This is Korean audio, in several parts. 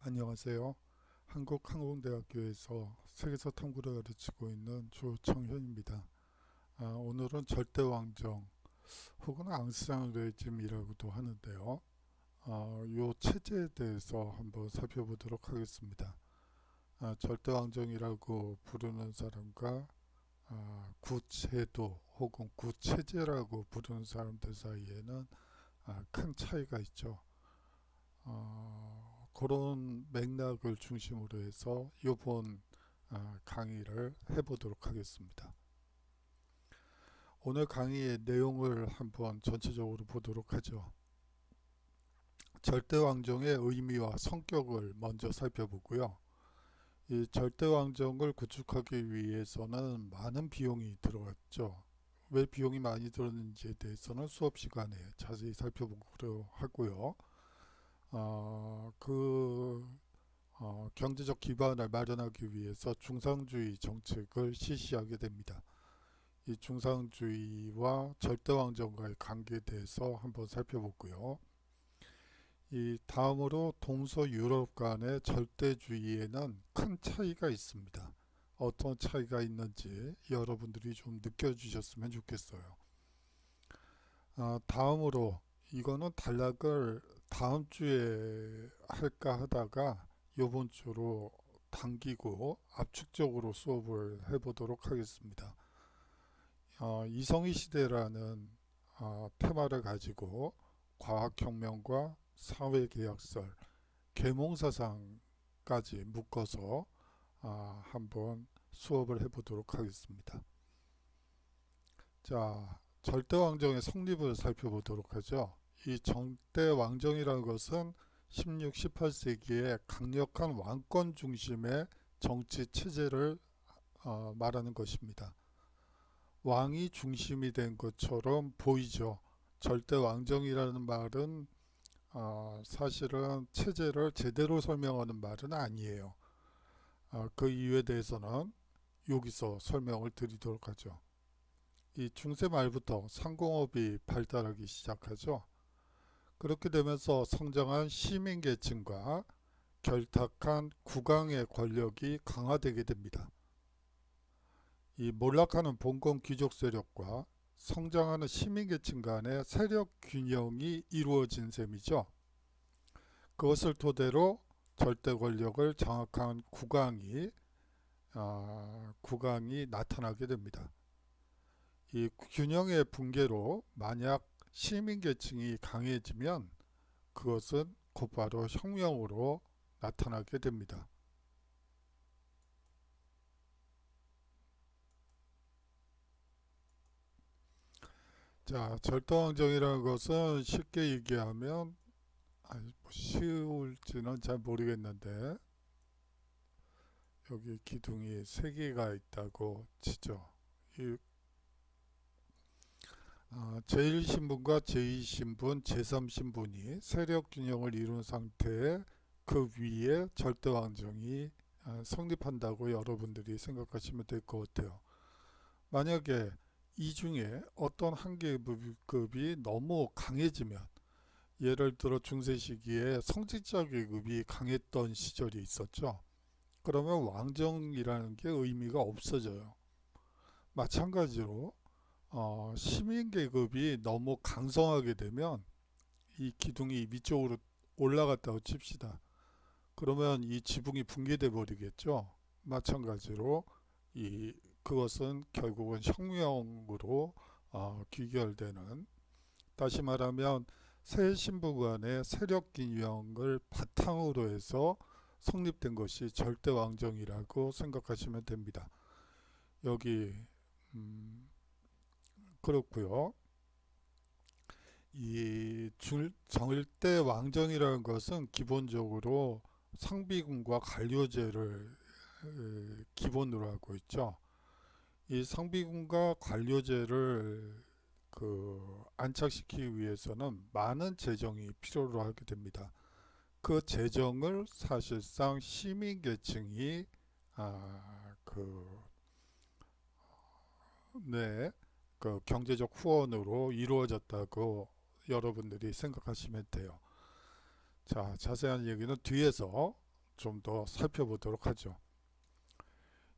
안녕하세요. 한국항공대학교에서 세계사 탐구를 가르치고 있는 조청현입니다. 오늘은 절대왕정 혹은 앙스장르즘이라고도 하는데요. 이 체제에 대해서 한번 살펴보도록 하겠습니다. 절대왕정이라고 부르는 사람과 구체도 혹은 구체제라고 부르는 사람들 사이에는 큰 차이가 있죠. 그런 맥락을 중심으로 해서 이번 강의를 해보도록 하겠습니다. 오늘 강의의 내용을 한번 전체적으로 보도록 하죠. 절대왕정의 의미와 성격을 먼저 살펴보고요. 이 절대왕정을 구축하기 위해서는 많은 비용이 들어갔죠. 왜 비용이 많이 들었는지에 대해서는 수업 시간에 자세히 살펴보기로 하고요. 그 경제적 기반을 마련하기 위해서 중상주의 정책을 실시하게 됩니다. 이 중상주의와 절대왕정과의 관계에 대해서 한번 살펴보고요. 이 다음으로 동서유럽 간의 절대주의에는 큰 차이가 있습니다. 어떤 차이가 있는지 여러분들이 좀 느껴주셨으면 좋겠어요. 다음으로 이거는 단락을 다음 주에 할까 하다가 이번 주로 당기고 압축적으로 수업을 해보도록 하겠습니다. 이성희 시대라는 테마를 가지고 과학혁명과 사회계약설, 계몽사상까지 묶어서 한번 수업을 해보도록 하겠습니다. 자, 절대왕정의 성립을 살펴보도록 하죠. 이 절대왕정이라는 것은 16, 18세기의 강력한 왕권 중심의 정치 체제를 말하는 것입니다. 왕이 중심이 된 것처럼 보이죠. 절대왕정이라는 말은 사실은 체제를 제대로 설명하는 말은 아니에요. 그 이유에 대해서는 여기서 설명을 드리도록 하죠. 이 중세 말부터 상공업이 발달하기 시작하죠. 그렇게 되면서 성장한 시민계층과 결탁한 국왕의 권력이 강화되게 됩니다. 이 몰락하는 봉건 귀족 세력과 성장하는 시민계층 간의 세력 균형이 이루어진 셈이죠. 그것을 토대로 절대 권력을 장악한 국왕이 나타나게 됩니다. 이 균형의 붕괴로 만약 시민계층이 강해지면 그것은 곧바로 혁명으로 나타나게 됩니다. 자, 절대왕정이라는 것은 쉽게 얘기하면 쉬울지는 잘 모르겠는데 여기 기둥이 3개가 있다고 치죠. 이 제1신분과 제2신분, 제3신분이 세력 균형을 이룬 상태에 그 위에 절대왕정이 성립한다고 여러분들이 생각하시면 될 것 같아요. 만약에 이 중에 어떤 한 계급이 너무 강해지면, 예를 들어 중세 시기에 성직자 계급이 강했던 시절이 있었죠. 그러면 왕정이라는 게 의미가 없어져요. 마찬가지로 시민 계급이 너무 강성하게 되면 이 기둥이 위쪽으로 올라갔다고 칩시다. 그러면 이 지붕이 붕괴돼 버리겠죠. 마찬가지로 그것은 결국은 혁명으로 귀결되는, 다시 말하면 새 신부 간의 세력 균형을 바탕으로 해서 성립된 것이 절대왕정이라고 생각하시면 됩니다. 여기 그렇고요. 이 절대왕정이라는 것은 기본적으로 상비군과 관료제를 기본으로 하고 있죠. 이 상비군과 관료제를 안착시키기 위해서는 많은 재정이 필요로 하게 됩니다. 그 재정을 사실상 시민계층이 네, 그 경제적 후원으로 이루어졌다고 여러분들이 생각하시면 돼요. 자, 자세한 얘기는 뒤에서 좀 더 살펴보도록 하죠.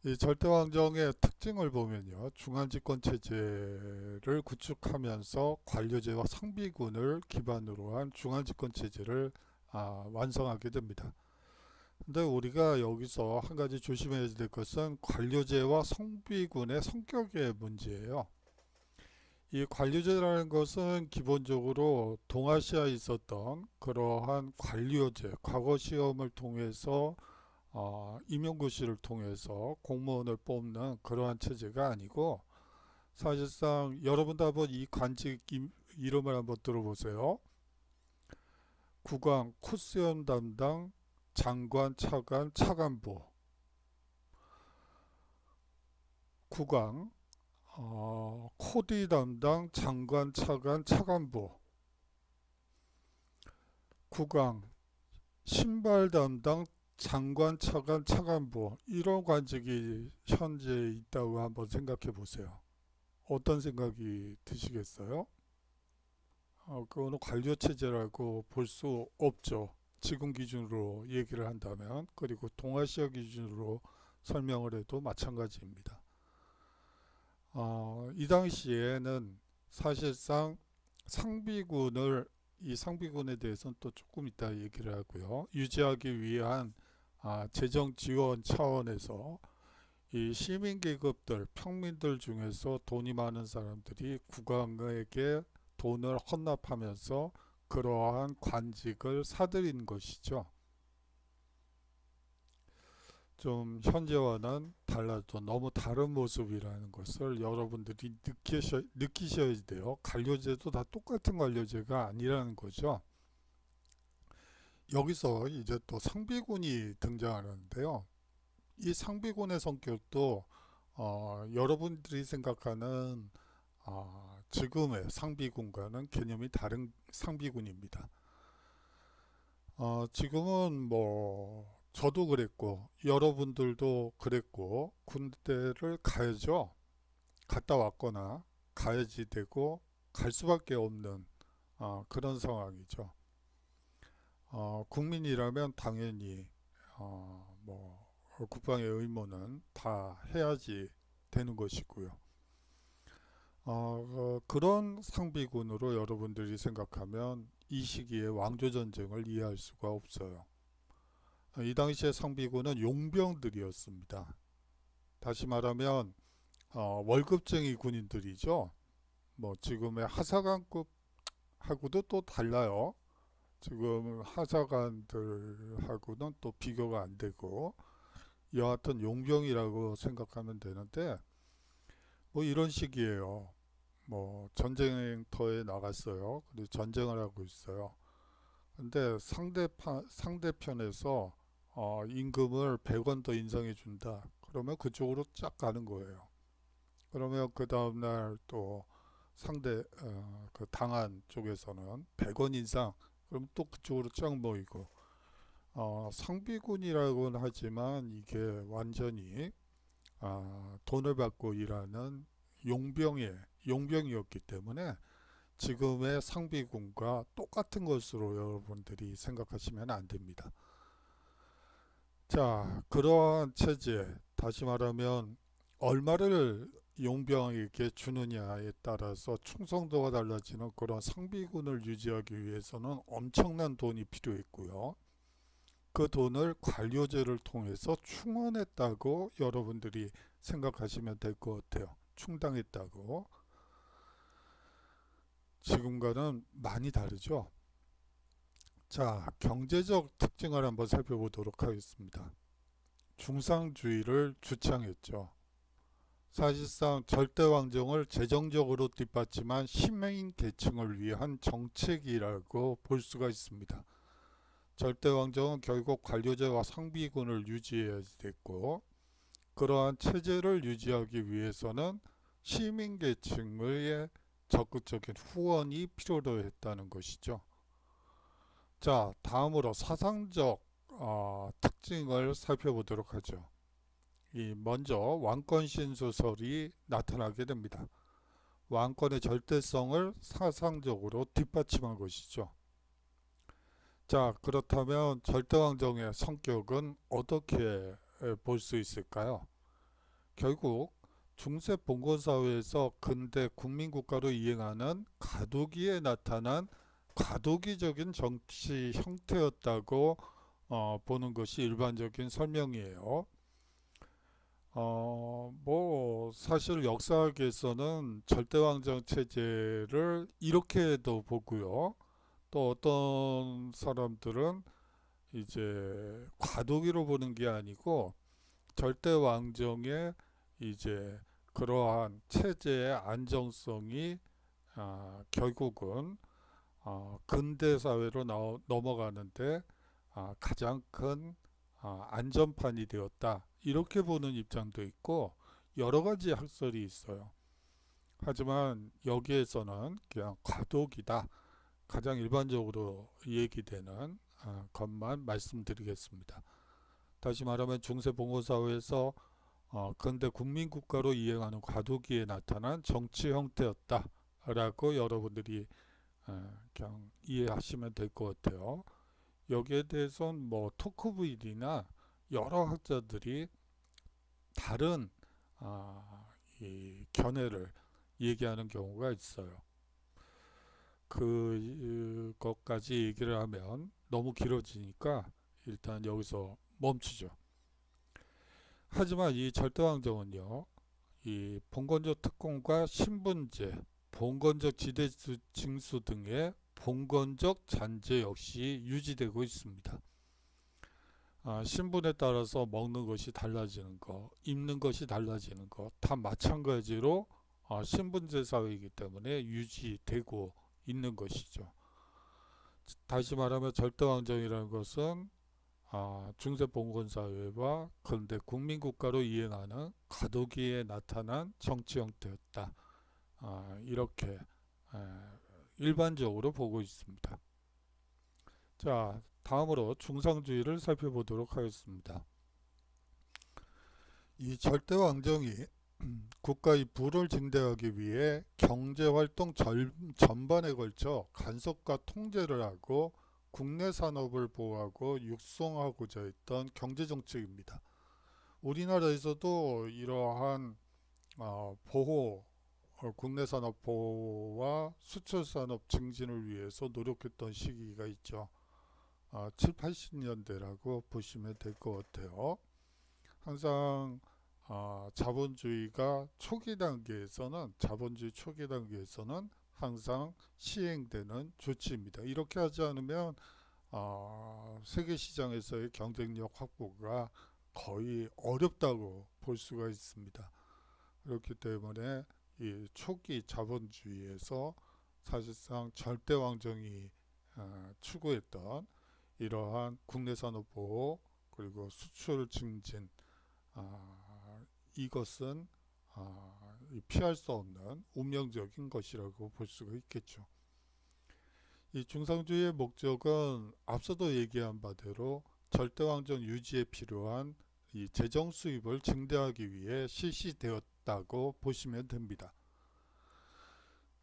이 절대왕정의 특징을 보면요. 중앙집권체제를 구축하면서 관료제와 상비군을 기반으로 한 중앙집권체제를 완성하게 됩니다. 근데 우리가 여기서 한 가지 조심해야 될 것은 관료제와 상비군의 성격의 문제예요. 이 관료제라는 것은 기본적으로 동아시아에 있었던 그러한 관료제, 과거 시험을 통해서 임용고시를 통해서 공무원을 뽑는 그러한 체제가 아니고, 사실상 여러분도 한번 이 관직 이름을 한번 들어보세요. 국왕, 코스염 담당, 장관, 차관, 차관보. 국왕, 코디 담당, 장관, 차관, 차관보. 국왕, 신발 담당, 장관, 차관, 차관보. 이런 관직이 현재 있다고 한번 생각해 보세요. 어떤 생각이 드시겠어요? 그거는 관료체제라고 볼 수 없죠. 지금 기준으로 얘기를 한다면. 그리고 동아시아 기준으로 설명을 해도 마찬가지입니다. 이 당시에는 사실상 이 상비군에 대해서는 또 조금 이따 얘기를 하고요. 유지하기 위한 재정 지원 차원에서 이 시민 계급들, 평민들 중에서 돈이 많은 사람들이 국왕에게 돈을 헌납하면서 그러한 관직을 사들인 것이죠. 좀 현재와는 달라도 너무 다른 모습이라는 것을 여러분들이 느끼셔야 돼요. 관료제도 다 똑같은 관료제가 아니라는 거죠. 여기서 이제 또 상비군이 등장하는데요. 이 상비군의 성격도 여러분들이 생각하는 지금의 상비군과는 개념이 다른 상비군입니다. 지금은 뭐 저도 그랬고 여러분들도 그랬고 군대를 가야죠. 갔다 왔거나 가야지 되고 갈 수밖에 없는 그런 상황이죠. 국민이라면 당연히 뭐 국방의 의무는 다 해야지 되는 것이고요. 그런 상비군으로 여러분들이 생각하면 이 시기에 왕조전쟁을 이해할 수가 없어요. 이 당시의 상비군은 용병들이었습니다. 다시 말하면 월급쟁이 군인들이죠. 뭐 지금의 하사관급하고도 또 달라요. 지금 하사관들하고는 또 비교가 안 되고, 여하튼 용병이라고 생각하면 되는데, 뭐 이런 식이에요. 뭐 전쟁터에 나갔어요. 근데 전쟁을 하고 있어요. 근데 상대편에서 임금을 100원 더 인상해 준다. 그러면 그쪽으로 쫙 가는 거예요. 그러면 그 다음날 또 그 당한 쪽에서는 100원 인상, 그럼 또 그쪽으로 쫙 모이고, 상비군이라고는 하지만 이게 완전히 돈을 받고 일하는 용병이었기 때문에 지금의 상비군과 똑같은 것으로 여러분들이 생각하시면 안 됩니다. 자, 그러한 체제, 다시 말하면 얼마를 용병에게 주느냐에 따라서 충성도가 달라지는 그런 상비군을 유지하기 위해서는 엄청난 돈이 필요했고요. 그 돈을 관료제를 통해서 충원했다고 여러분들이 생각하시면 될 것 같아요. 충당했다고. 지금과는 많이 다르죠. 자, 경제적 특징을 한번 살펴보도록 하겠습니다. 중상주의를 주창했죠. 사실상 절대왕정을 재정적으로 뒷받침한 시민 계층을 위한 정책이라고 볼 수가 있습니다. 절대왕정은 결국 관료제와 상비군을 유지해야 됐고, 그러한 체제를 유지하기 위해서는 시민계층의 적극적인 후원이 필요로 했다는 것이죠. 자, 다음으로 사상적 특징을 살펴보도록 하죠. 먼저 왕권 신수설이 나타나게 됩니다. 왕권의 절대성을 사상적으로 뒷받침한 것이죠. 자, 그렇다면 절대왕정의 성격은 어떻게 볼 수 있을까요? 결국 중세 봉건사회에서 근대 국민국가로 이행하는 과도기에 나타난 과도기적인 정치 형태였다고 보는 것이 일반적인 설명이에요. 사실 역사학에서는 절대왕정 체제를 이렇게도 보고요. 또 어떤 사람들은 이제 과도기로 보는 게 아니고 절대왕정의 이제 그러한 체제의 안정성이 결국은 근대 사회로 넘어가는데 가장 큰 안전판이 되었다. 이렇게 보는 입장도 있고 여러 가지 학설이 있어요. 하지만 여기에서는 그냥 과도기다. 가장 일반적으로 얘기되는 것만 말씀드리겠습니다. 다시 말하면 중세 봉건사회에서 근대 국민국가로 이행하는 과도기에 나타난 정치 형태였다라고 여러분들이 그냥 이해하시면 될 것 같아요. 여기에 대해서는 뭐 토크부일이나 여러 학자들이 다른 이 견해를 얘기하는 경우가 있어요. 그것까지 얘기를 하면 너무 길어지니까 일단 여기서 멈추죠. 하지만 이 절대왕정은요, 이 봉건적 특권과 신분제, 봉건적 지대 징수 등의 봉건적 잔재 역시 유지되고 있습니다. 신분에 따라서 먹는 것이 달라지는 것, 입는 것이 달라지는 것, 다 마찬가지로 신분제 사회이기 때문에 유지되고 있는 것이죠. 다시 말하면 절대왕정이라는 것은 중세 봉건사회와 근대 국민국가로 이행하는 과도기에 나타난 정치 형태였다. 이렇게 일반적으로 보고 있습니다. 자, 다음으로 중상주의를 살펴보도록 하겠습니다. 이 절대왕정이 국가의 부를 증대하기 위해 경제활동 전반에 걸쳐 간섭과 통제를 하고 국내 산업을 보호하고 육성하고자 했던 경제정책입니다. 우리나라에서도 이러한 보호, 국내 산업 보호와 수출 산업 증진을 위해서 노력했던 시기가 있죠. 7, 80년대라고 보시면 될 것 같아요. 항상 자본주의 초기 단계에서는 항상 시행되는 조치입니다. 이렇게 하지 않으면 세계 시장에서의 경쟁력 확보가 거의 어렵다고 볼 수가 있습니다. 그렇기 때문에 이 초기 자본주의에서 사실상 절대왕정이 추구했던 이러한 국내 산업 보호 그리고 수출 증진 이것은 피할 수 없는 운명적인 것이라고 볼 수가 있겠죠. 이 중상주의의 목적은 앞서도 얘기한 바대로 절대왕정 유지에 필요한 이 재정 수입을 증대하기 위해 실시되었다고 보시면 됩니다.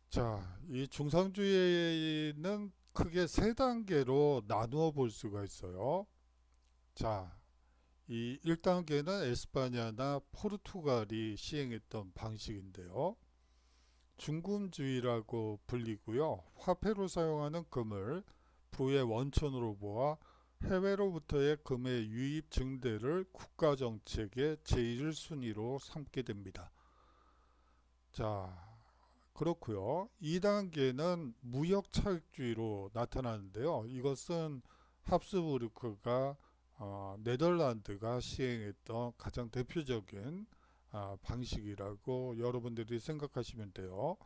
자, 이 중상주의는 크게 세 단계로 나누어 볼 수가 있어요. 자, 이 1단계는 에스파냐나 포르투갈이 시행했던 방식인데요. 중금주의라고 불리고요. 화폐로 사용하는 금을 부의 원천으로 보아 해외로부터의 금의 유입 증대를 국가정책의 제1순위로 삼게 됩니다. 자, 그렇고요. 2단계는 무역차익주의로 나타나는데요. 이것은 합스부르크가 네덜란드가 시행했던 가장 대표적인 방식이라고 여러분들이 생각하시면 돼요.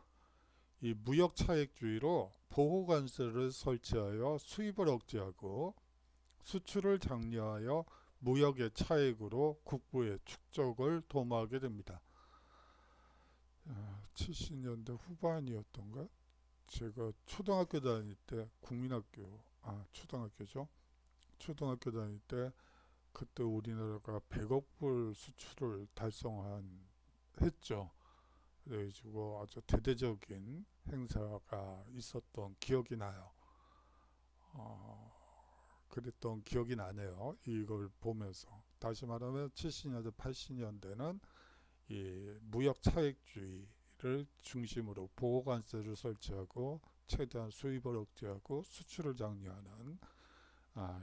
이 무역차익주의로 보호관세를 설치하여 수입을 억제하고 수출을 장려하여 무역의 차익으로 국부의 축적을 도모하게 됩니다. 70년대 후반이었던가? 제가 초등학교 다닐 때 초등학교죠. 초등학교 다닐 때 그때 우리나라가 100억 불 수출을 했죠. 그래가지고 아주 대대적인 행사가 있었던 기억이 나요. 그랬던 기억이 나네요. 이걸 보면서. 다시 말하면 70년대, 80년대는 이 무역 차익주의를 중심으로 보호관세를 설치하고 최대한 수입을 억제하고 수출을 장려하는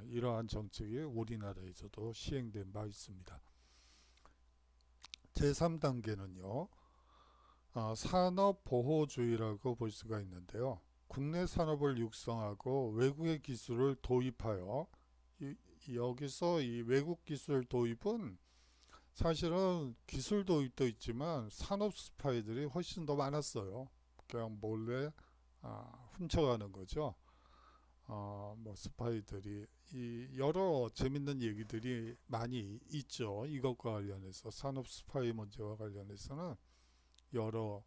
이러한 정책이 우리나라에서도 시행된 바 있습니다. 제3단계는요. 산업보호주의라고 볼 수가 있는데요. 국내 산업을 육성하고 외국의 기술을 도입하여 여기서 이 외국 기술 도입은 사실은 기술 도입도 있지만 산업 스파이들이 훨씬 더 많았어요. 그냥 몰래 훔쳐가는 거죠. 뭐 스파이들이 여러 재밌는 얘기들이 많이 있죠. 이것과 관련해서 산업 스파이 문제와 관련해서는 여러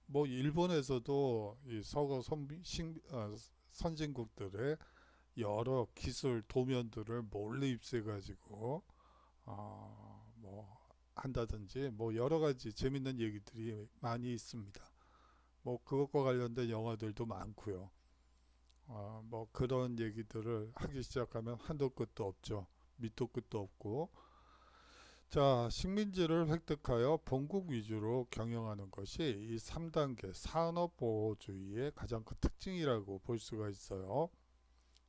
뭐 일본에서도 이 선진국들의 여러 기술 도면들을 몰래 입수해 가지고 뭐 한다든지 뭐 여러 가지 재밌는 얘기들이 많이 있습니다. 뭐 그것과 관련된 영화들도 많고요. 뭐 그런 얘기들을 하기 시작하면 한도 끝도 없죠. 밑도 끝도 없고. 자, 식민지를 획득하여 본국 위주로 경영하는 것이 이 3단계 산업보호주의의 가장 큰 특징이라고 볼 수가 있어요.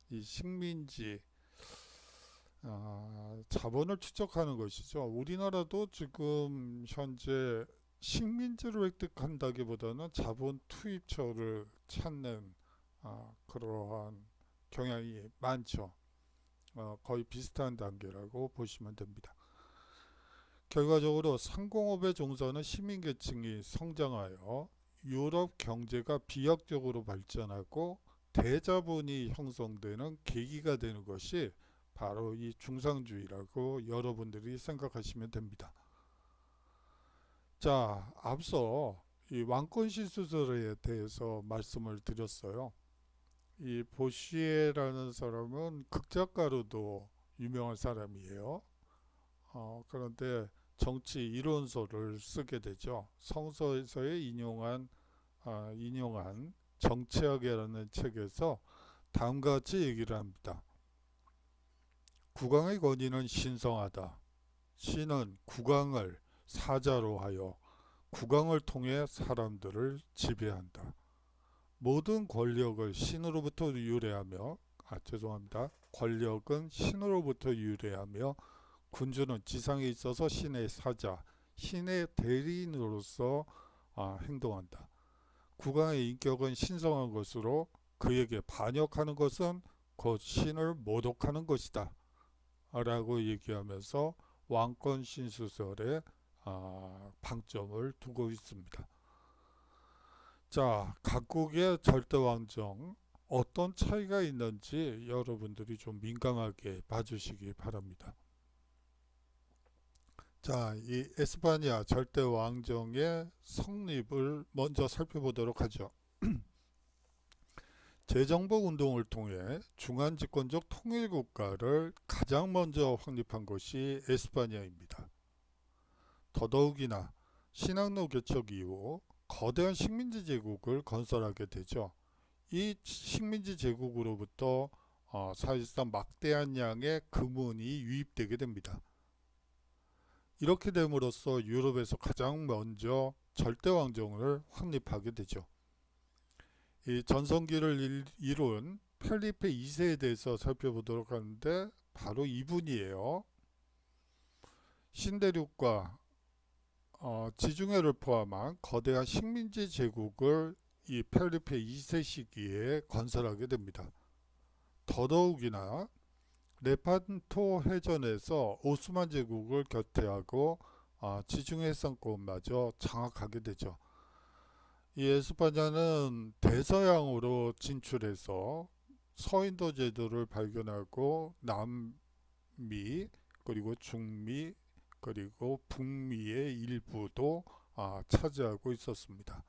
이 식민지 자본을 축적하는 것이죠. 우리나라도 지금 현재 식민지를 획득한다기보다는 자본 투입처를 찾는 그러한 경향이 많죠. 거의 비슷한 단계라고 보시면 됩니다. 결과적으로 상공업에 종사하는 시민계층이 성장하여 유럽 경제가 비약적으로 발전하고 대자본이 형성되는 계기가 되는 것이 바로 이 중상주의라고 여러분들이 생각하시면 됩니다. 자, 앞서 이 왕권신수설에 대해서 말씀을 드렸어요. 이 보시에라는 사람은 극작가로도 유명한 사람이에요. 그런데 정치 이론서를 쓰게 되죠. 성서에서의 인용한 정치학이라는 책에서 다음과 같이 얘기를 합니다. 국왕의 권위는 신성하다. 신은 국왕을 사자로 하여 국왕을 통해 사람들을 지배한다. 모든 권력을 신으로부터 유래하며 권력은 신으로부터 유래하며 군주는 지상에 있어서 신의 사자, 신의 대리인으로서 행동한다. 국왕의 인격은 신성한 것으로 그에게 반역하는 것은 곧 신을 모독하는 것이다. 라고 얘기하면서 왕권 신수설에 방점을 두고 있습니다. 자, 각국의 절대왕정 어떤 차이가 있는지 여러분들이 좀 민감하게 봐주시기 바랍니다. 자, 이 에스파냐 절대왕정의 성립을 먼저 살펴보도록 하죠. 재정복 운동을 통해 중앙집권적 통일국가를 가장 먼저 확립한 것이 에스파냐입니다. 더더욱이나 신학로 개척 이후 거대한 식민지 제국을 건설하게 되죠. 이 식민지 제국으로부터 사실상 막대한 양의 금은이 유입되게 됩니다. 이렇게 됨으로써 유럽에서 가장 먼저 절대왕정을 확립하게 되죠. 이 전성기를 이룬 펠리페 2세에 대해서 살펴보도록 하는데 바로 이분이에요. 신대륙과 지중해를 포함한 거대한 식민지 제국을 이 펠리페 2세 시기에 건설하게 됩니다. 더더욱이나 레판토 해전에서 오스만 제국을 견제하고 지중해 해상권마저 장악하게 되죠. 이 에스파냐는 대서양으로 진출해서 서인도 제도를 발견하고 남미 그리고 중미 그리고 북미의 일부도 차지하고 있었습니다.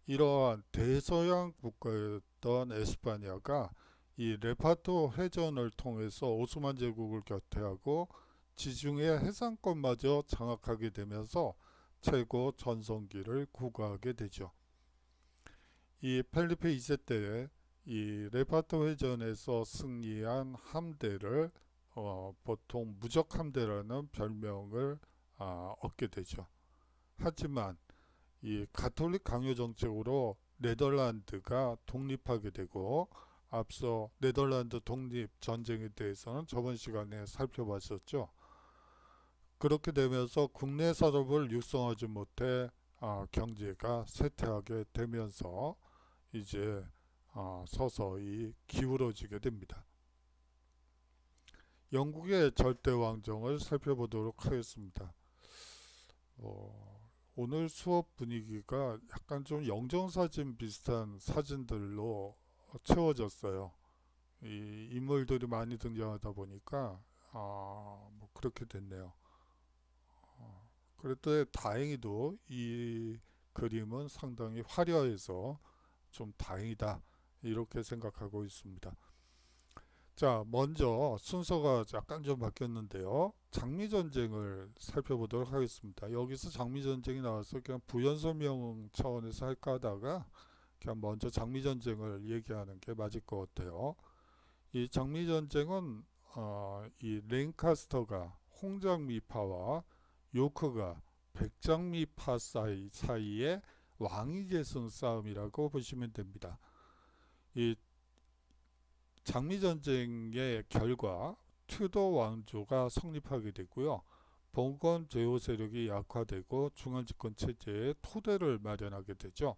이러한 대서양 국가였던 에스파냐가 이 레파토 해전을 통해서 오스만 제국을 견제하고 지중해 해상권마저 장악하게 되면서 최고 전성기를 구가하게 되죠. 이 펠리페 2세 때 이 레파토 회전에서 승리한 함대를 보통 무적 함대라는 별명을 얻게 되죠. 하지만 이 가톨릭 강요 정책으로 네덜란드가 독립하게 되고, 앞서 네덜란드 독립 전쟁에 대해서는 저번 시간에 살펴봤었죠. 그렇게 되면서 국내 산업을 육성하지 못해 경제가 쇠퇴하게 되면서 이제 서서히 기울어지게 됩니다. 영국의 절대 왕정을 살펴보도록 하겠습니다. 오늘 수업 분위기가 약간 좀 영정사진 비슷한 사진들로 채워졌어요. 이 인물들이 많이 등장하다 보니까 뭐 그렇게 됐네요. 그래도 다행히도 이 그림은 상당히 화려해서 좀 다행이다, 이렇게 생각하고 있습니다. 자, 먼저 순서가 약간 좀 바뀌었는데요. 장미전쟁을 살펴보도록 하겠습니다. 여기서 장미전쟁이 나와서 그냥 부연설명 차원에서 할까 하다가 그냥 먼저 장미전쟁을 얘기하는 게 맞을 것 같아요. 이 장미전쟁은 이 랭카스터가 홍장미파와 요크가 백장미파 사이의 왕위계승 싸움이라고 보시면 됩니다. 이 장미전쟁의 결과 튜더 왕조가 성립하게 되고요. 봉건 제후 세력이 약화되고 중앙집권 체제의 토대를 마련하게 되죠.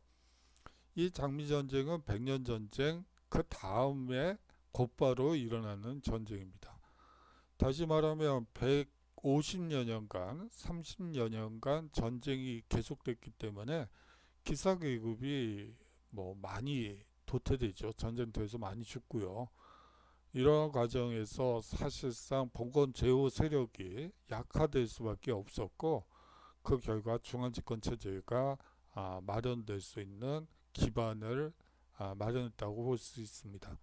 이 장미전쟁은 백년전쟁 그 다음에 곧바로 일어나는 전쟁입니다. 다시 말하면 150여 년간, 30여 년간 전쟁이 계속됐기 때문에 기사계급이 뭐 많이 도태되죠. 전쟁터에서 많이 죽고요. 이러한 과정에서 사실상 봉건 제후 세력이 약화될 수밖에 없었고, 그 결과 중앙집권 체제가 마련될 수 있는 기반을 마련했다고 볼 수 있습니다.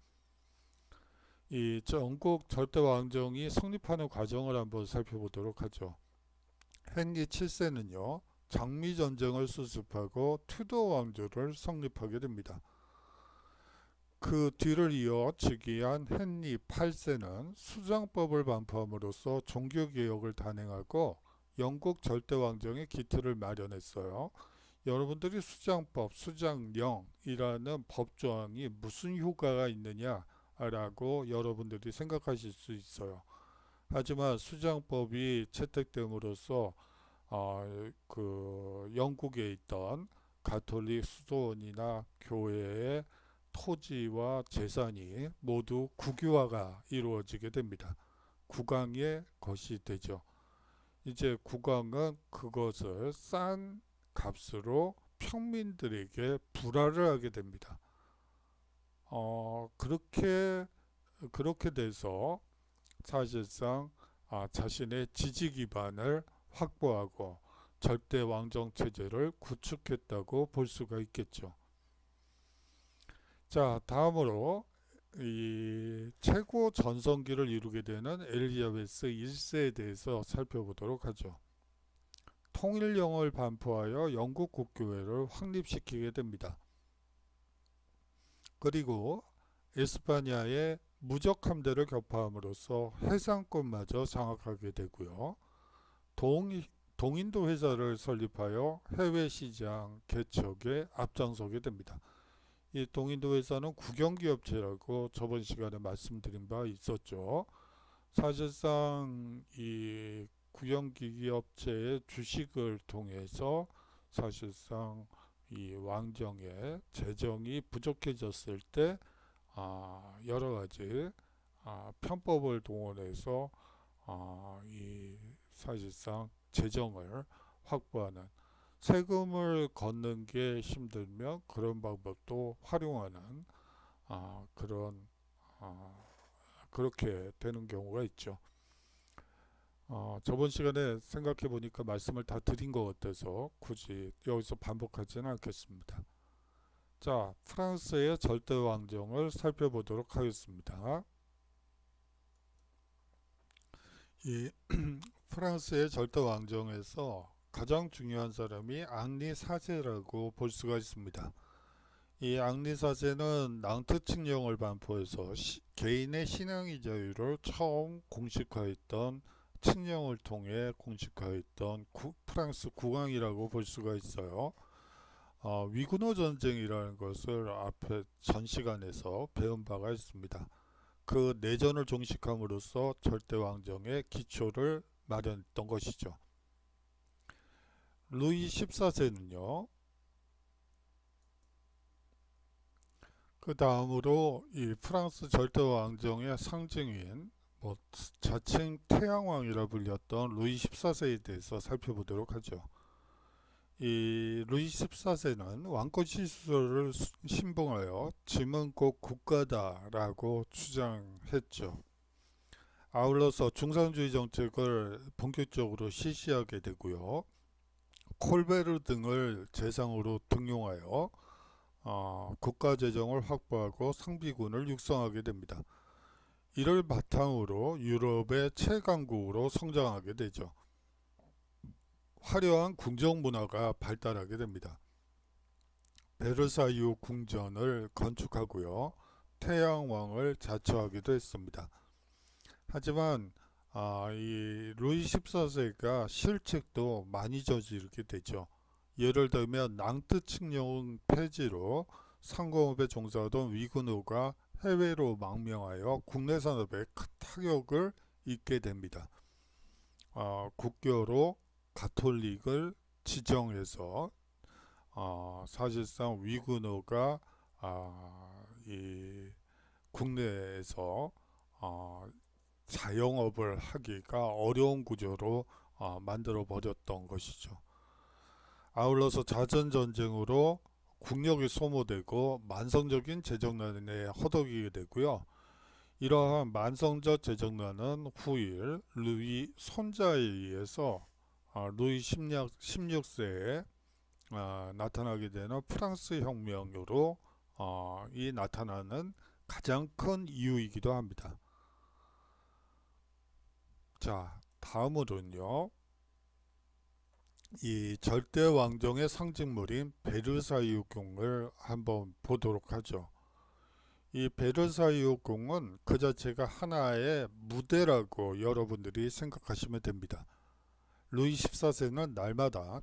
이 영국 절대 왕정이 성립하는 과정을 한번 살펴보도록 하죠. 헨리 7세는요, 장미 전쟁을 수습하고 튜더 왕조를 성립하게 됩니다. 그 뒤를 이어 즉위한 헨리 8세는 수장법을 반포함으로써 종교개혁을 단행하고 영국 절대왕정의 기틀을 마련했어요. 여러분들이 수장법, 수장령이라는 법조항이 무슨 효과가 있느냐라고 여러분들이 생각하실 수 있어요. 하지만 수장법이 채택됨으로써 그 영국에 있던 가톨릭 수도원이나 교회의 토지와 재산이 모두 국유화가 이루어지게 됩니다. 국왕의 것이 되죠. 이제 국왕은 그것을 싼 값으로 평민들에게 불화를 하게 됩니다. 그렇게 돼서 사실상 자신의 지지 기반을 확보하고 절대 왕정 체제를 구축했다고 볼 수가 있겠죠. 자, 다음으로 이 최고 전성기를 이루게 되는 엘리자베스 1세에 대해서 살펴보도록 하죠. 통일령을 반포하여 영국 국교회를 확립시키게 됩니다. 그리고 에스파냐의 무적 함대를 격파함으로써 해상권마저 장악하게 되고요. 동인도 회사를 설립하여 해외 시장 개척에 앞장서게 됩니다. 이 동인도 회사는 국영기업체라고 저번 시간에 말씀드린 바 있었죠. 사실상 이 국영기업체의 주식을 통해서 사실상 이 왕정의 재정이 부족해졌을 때 여러 가지 편법을 동원해서 이 사실상 재정을 확보하는, 세금을 걷는 게 힘들면 그런 방법도 활용하는 그런 그렇게 되는 경우가 있죠. 저번 시간에 생각해 보니까 말씀을 다 드린 것 같아서 굳이 여기서 반복하지는 않겠습니다. 자, 프랑스의 절대 왕정을 살펴보도록 하겠습니다. 이 프랑스의 절대 왕정에서 가장 중요한 사람이 앙리 4세라고 볼 수가 있습니다. 이 앙리 4세는 낭트 칙령을 반포해서 개인의 신앙의 자유를 처음 공식화했던 칙령을 통해 공식화했던 프랑스 국왕이라고 볼 수가 있어요. 위구노 전쟁이라는 것을 앞에 전 시간에서 배운 바가 있습니다. 그 내전을 종식함으로써 절대 왕정의 기초를 마련했던 것이죠. 루이 14세는요. 그 다음으로 이 프랑스 절대 왕정의 상징인 자칭 태양왕이라 불렸던 루이 14세에 대해서 살펴보도록 하죠. 이 루이 14세는 왕권 시설을 신봉하여 짐은 꼭 국가다라고 주장했죠. 아울러서 중상주의 정책을 본격적으로 실시하게 되고요. 콜베르 등을 재상으로 등용하여 국가 재정을 확보하고 상비군을 육성하게 됩니다. 이를 바탕으로 유럽의 최강국으로 성장하게 되죠. 화려한 궁정 문화가 발달하게 됩니다. 베르사유 궁전을 건축하고요. 태양왕을 자처하기도 했습니다. 하지만 이 루이 14세가 실책도 많이 저지르게 되죠. 예를 들면 낭트 칙령 폐지로 상공업에 종사하던 위구노가 해외로 망명하여 국내 산업에 큰 타격을 입게 됩니다. 국교로 가톨릭을 지정해서 사실상 위구노가 이 국내에서 자영업을 하기가 어려운 구조로 만들어 버렸던 것이죠. 아울러서 자전전쟁으로 국력이 소모되고 만성적인 재정난에 허덕이게 되고요. 이러한 만성적 재정난은 후일 루이 손자에 의해서 루이 16세에 나타나게 되는 프랑스 혁명으로 이 나타나는 가장 큰 이유이기도 합니다. 자, 다음으로는요. 이 절대 왕정의 상징물인 베르사유 궁을 한번 보도록 하죠. 이 베르사유 궁은 그 자체가 하나의 무대라고 여러분들이 생각하시면 됩니다. 루이 14세는 날마다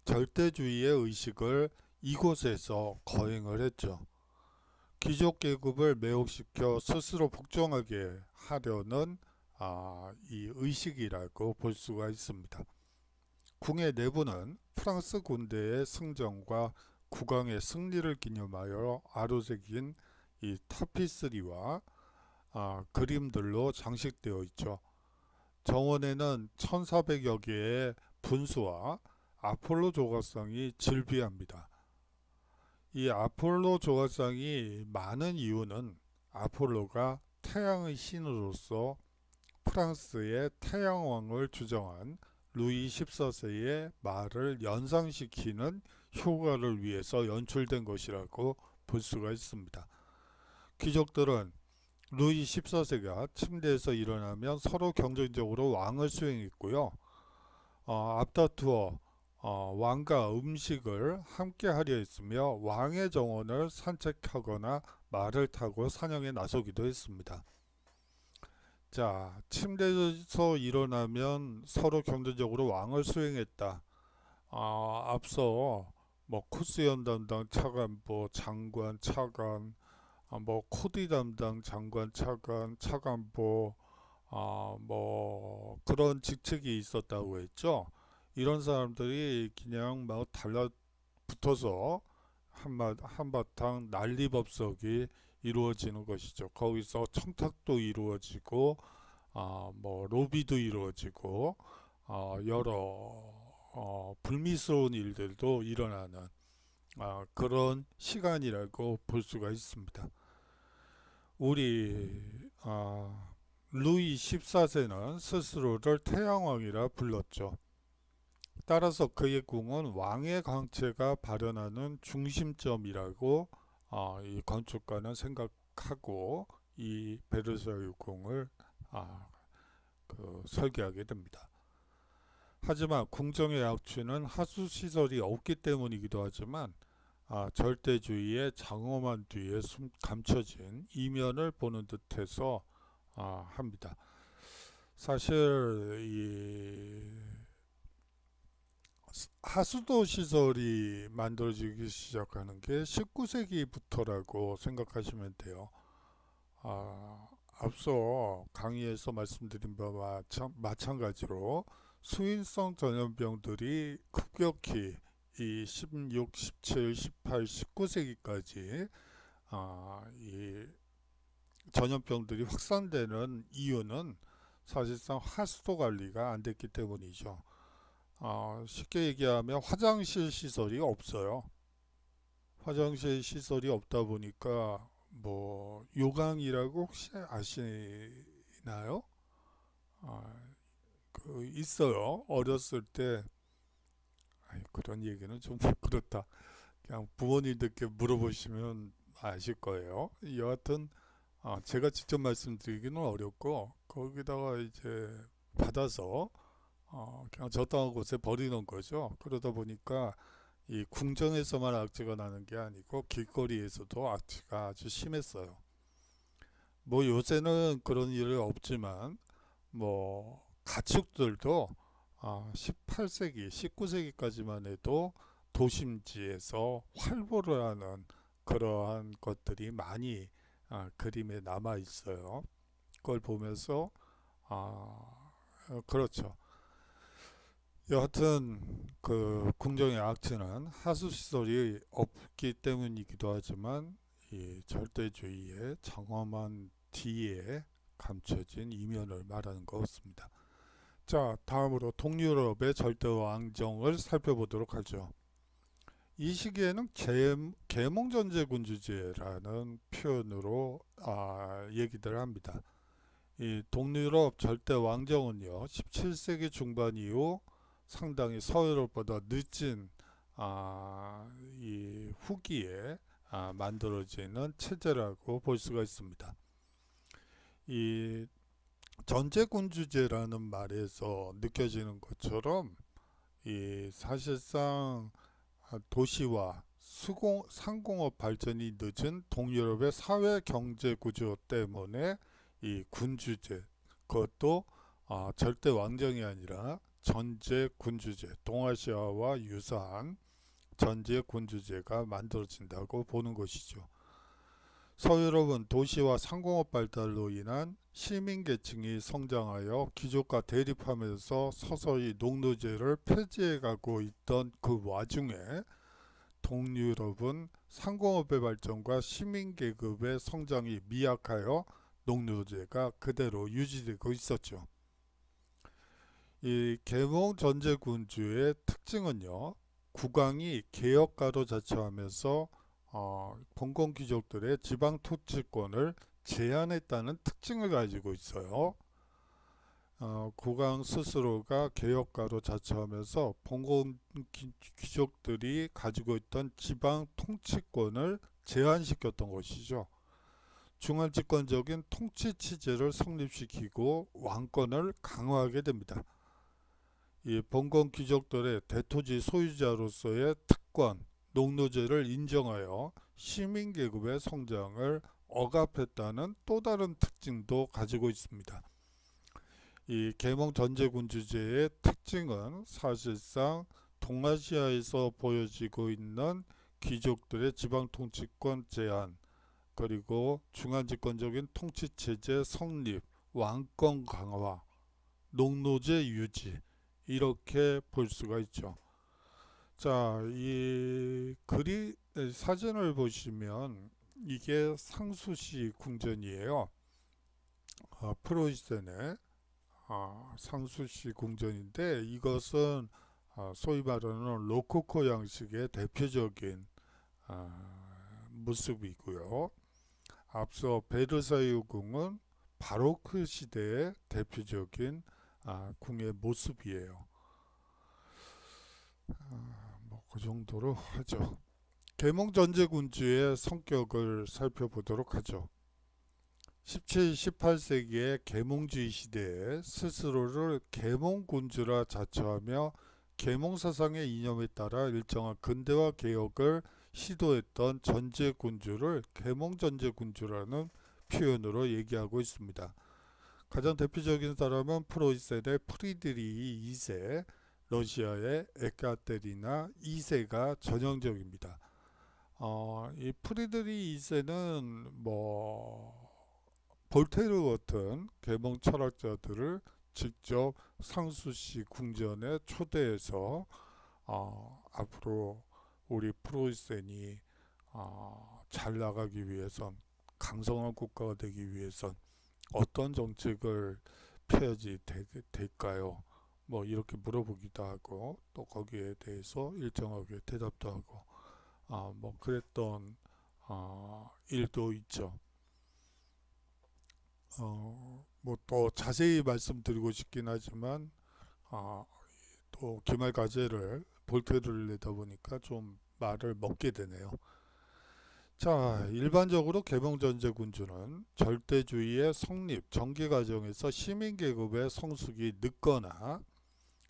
절대주의의 의식을 이곳에서 거행을 했죠. 귀족 계급을 매혹시켜 스스로 복종하게 하려는 이 의식이라고 볼 수가 있습니다. 궁의 내부는 프랑스 군대의 승전과 국왕의 승리를 기념하여 아로새긴 이 타피스리와 그림들로 장식되어 있죠. 정원에는 1400여 개의 분수와 아폴로 조각상이 즐비합니다. 이 아폴로 조각상이 많은 이유는 아폴로가 태양의 신으로서 프랑스의 태양왕을 주정한 루이 14세의 말을 연상시키는 효과를 위해서 연출된 것이라고 볼 수가 있습니다. 귀족들은 루이 14세가 침대에서 일어나면 서로 경쟁적으로 왕을 수행했고요. 앞다투어 왕과 음식을 함께 하려 했으며 왕의 정원을 산책하거나 말을 타고 사냥에 나서기도 했습니다. 자, 침대에서 일어나면 서로 경제적으로 왕을 수행했다. 앞서 코스 연담당 차관보, 장관, 차관, 코디 담당 장관, 차관, 차관보, 그런 직책이 있었다고 했죠. 이런 사람들이 그냥 달라붙어서 한바탕 난리법석이 이루어지는 것이죠. 거기서 청탁도 이루어지고 로비도 이루어지고 여러 불미스러운 일들도 일어나는 그런 시간이라고 볼 수가 있습니다. 우리 루이 14세는 스스로를 태양왕이라 불렀죠. 따라서 그의 궁은 왕의 강체가 발현하는 중심점이라고 이 건축가는 생각하고 이 베르사유 궁을 설계하게 됩니다. 하지만 궁정의 약취는 하수시설이 없기 때문이기도 하지만 절대주의의 장엄한 뒤에 감춰진 이면을 보는 듯해서 합니다. 사실 이 하수도 시설이 만들어지기 시작하는 게 19세기부터라고 생각하시면 돼요. 앞서 강의에서 말씀드린 바와 마찬가지로 수인성 전염병들이 급격히 이 16, 17, 18, 19세기까지 이 전염병들이 확산되는 이유는 사실상 하수도 관리가 안 됐기 때문이죠. 쉽게 얘기하면 화장실 시설이 없어요. 화장실 시설이 없다 보니까 뭐 요강이라고 혹시 아시나요? 있어요. 어렸을 때 그런 얘기는 좀 그렇다. 그냥 부모님들께 물어보시면 아실 거예요. 여하튼 제가 직접 말씀드리기는 어렵고 거기다가 이제 받아서 그냥 적당한 곳에 버리는 거죠. 그러다 보니까 이 궁전에서만 악취가 나는 게 아니고 길거리에서도 악취가 아주 심했어요. 뭐 요새는 그런 일이 없지만 뭐 가축들도 18세기, 19세기까지만 해도 도심지에서 활보를 하는 그러한 것들이 많이 그림에 남아 있어요. 그걸 보면서 그렇죠. 여하튼 그 궁정의 악취는 하수시설이 없기 때문이기도 하지만 이 절대주의의 장엄한 뒤에 감춰진 이면을 말하는 것 같습니다. 자, 다음으로 동유럽의 절대왕정을 살펴보도록 하죠. 이 시기에는 계몽전제군주제라는 표현으로 얘기들 합니다. 이 동유럽 절대왕정은요 17세기 중반 이후 상당히 서유럽보다 늦은 이 후기에 만들어지는 체제라고 볼 수가 있습니다. 이 전제군주제라는 말에서 느껴지는 것처럼 이 사실상 도시와 상공업 발전이 늦은 동유럽의 사회 경제 구조 때문에 이 군주제, 그것도 절대 왕정이 아니라 전제 군주제, 동아시아와 유사한 전제 군주제가 만들어진다고 보는 것이죠. 서유럽은 도시와 상공업 발달로 인한 시민계층이 성장하여 귀족과 대립하면서 서서히 농노제를 폐지해가고 있던 그 와중에 동유럽은 상공업의 발전과 시민계급의 성장이 미약하여 농노제가 그대로 유지되고 있었죠. 이 계몽 전제군주의 특징은요, 국왕이 개혁가로 자처하면서 봉건귀족들의 지방 토치권을 제한했다는 특징을 가지고 있어요. 국왕 스스로가 개혁가로 자처하면서 봉건 귀족들이 가지고 있던 지방 통치권을 제한시켰던 것이죠. 중앙집권적인 통치 체제를 성립시키고 왕권을 강화하게 됩니다. 이 봉건 귀족들의 대토지 소유자로서의 특권, 농노제를 인정하여 시민계급의 성장을 억압했다는 또 다른 특징도 가지고 있습니다. 이 계몽 전제군주제의 특징은 사실상 동아시아에서 보여지고 있는 귀족들의 지방 통치권 제한, 그리고 중앙집권적인 통치체제 성립, 왕권 강화, 농노제 유지, 이렇게 볼 수가 있죠. 자, 이 사진을 보시면 이게 상수시 궁전이에요. 프로이센의 상수시 궁전인데 이것은 소위 말하는 로코코 양식의 대표적인 모습이고요. 앞서 베르사유 궁은 바로크 시대의 대표적인 궁의 모습이에요. 뭐 그 정도로 하죠. 계몽 전제군주의 성격을 살펴보도록 하죠. 17, 18세기의 계몽주의 시대에 스스로를 계몽군주라 자처하며 계몽사상의 이념에 따라 일정한 근대화 개혁을 시도했던 전제군주를 계몽전제군주라는 표현으로 얘기하고 있습니다. 가장 대표적인 사람은 프로이센의 프리드리히 2세, 러시아의 에카테리나 2세가 전형적입니다. 이 프리드리히 2세는 볼테르 같은 계몽 철학자들을 직접 상수시 궁전에 초대해서 앞으로 우리 프로이센이 잘 나가기 위해선, 강성한 국가가 되기 위해선 어떤 정책을 펴야지 될까요? 이렇게 물어보기도 하고 또 거기에 대해서 일정하게 대답도 하고 그랬던 일도 있죠. 또 자세히 말씀드리고 싶긴 하지만 또 기말 과제를 볼트를 내다 보니까 좀 말을 먹게 되네요. 자, 일반적으로 계몽전제군주는 절대주의의 성립, 전개 과정에서 시민계급의 성숙이 늦거나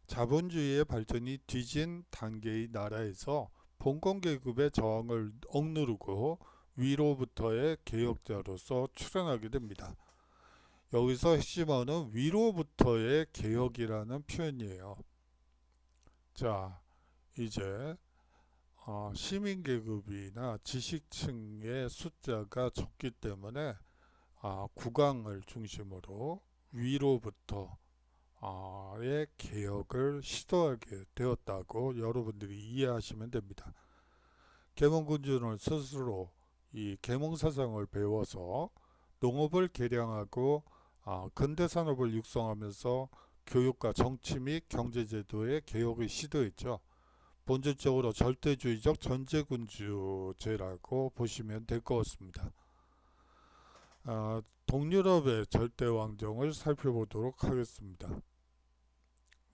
자본주의의 발전이 뒤진 단계의 나라에서 봉건계급의 저항을 억누르고 위로부터의 개혁자로서 출현하게 됩니다. 여기서 핵심어는 위로부터의 개혁이라는 표현이에요. 자, 이제 시민계급이나 지식층의 숫자가 적기 때문에 국왕을 중심으로 위로부터의 개혁을 시도하게 되었다고 여러분들이 이해하시면 됩니다. 계몽군주는 스스로 이 계몽사상을 배워서 농업을 개량하고 근대산업을 육성하면서 교육과 정치 및 경제제도의 개혁을 시도했죠. 본질적으로 절대주의적 전제군주제라고 보시면 될 것 같습니다. 동유럽의 절대왕정을 살펴보도록 하겠습니다.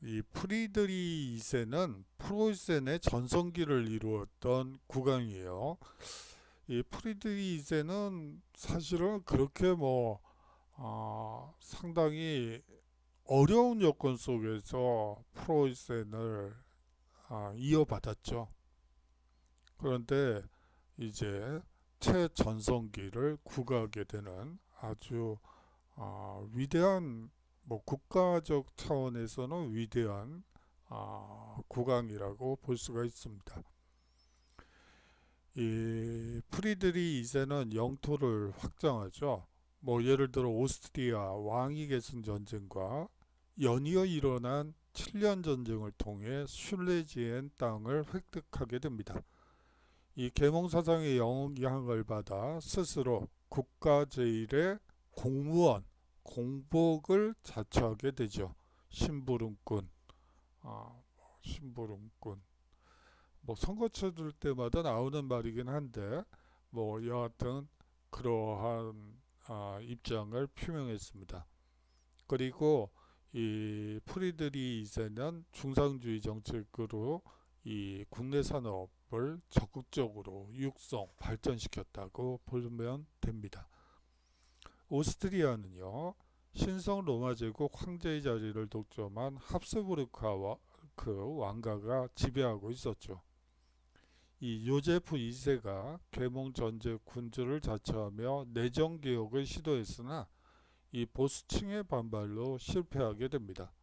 이 프리드리히 2세는 프로이센의 전성기를 이루었던 국왕이에요. 이 프리드리히 2세는 사실은 그렇게 상당히 어려운 여건 속에서 프로이센을 이어받았죠. 그런데 이제 최전성기를 구가하게 되는 아주 위대한 국가적 차원에서는 위대한 국왕이라고 볼 수가 있습니다. 이 프리드리히 2세는 영토를 확장하죠. 예를 들어 오스트리아 왕위 계승 전쟁과 연이어 일어난 7년 전쟁을 통해 슐레지엔 땅을 획득하게 됩니다. 이 계몽사상의 영향을 받아 스스로 국가제일의 공무원, 공복을 자처하게 되죠. 심부름꾼, 심부름꾼. 선거 치를 때마다 나오는 말이긴 한데, 여하튼 그러한 입장을 표명했습니다. 그리고 이 프리드리히 2세는 중상주의 정책으로 이 국내 산업을 적극적으로 육성, 발전시켰다고 보면 됩니다. 오스트리아는요, 신성 로마 제국 황제의 자리를 독점한 합스부르크 왕가가 지배하고 있었죠. 이 요제프 2세가 계몽 전제 군주를 자처하며 내정 개혁을 시도했으나 이 보수층의 반발로 실패하게 됩니다.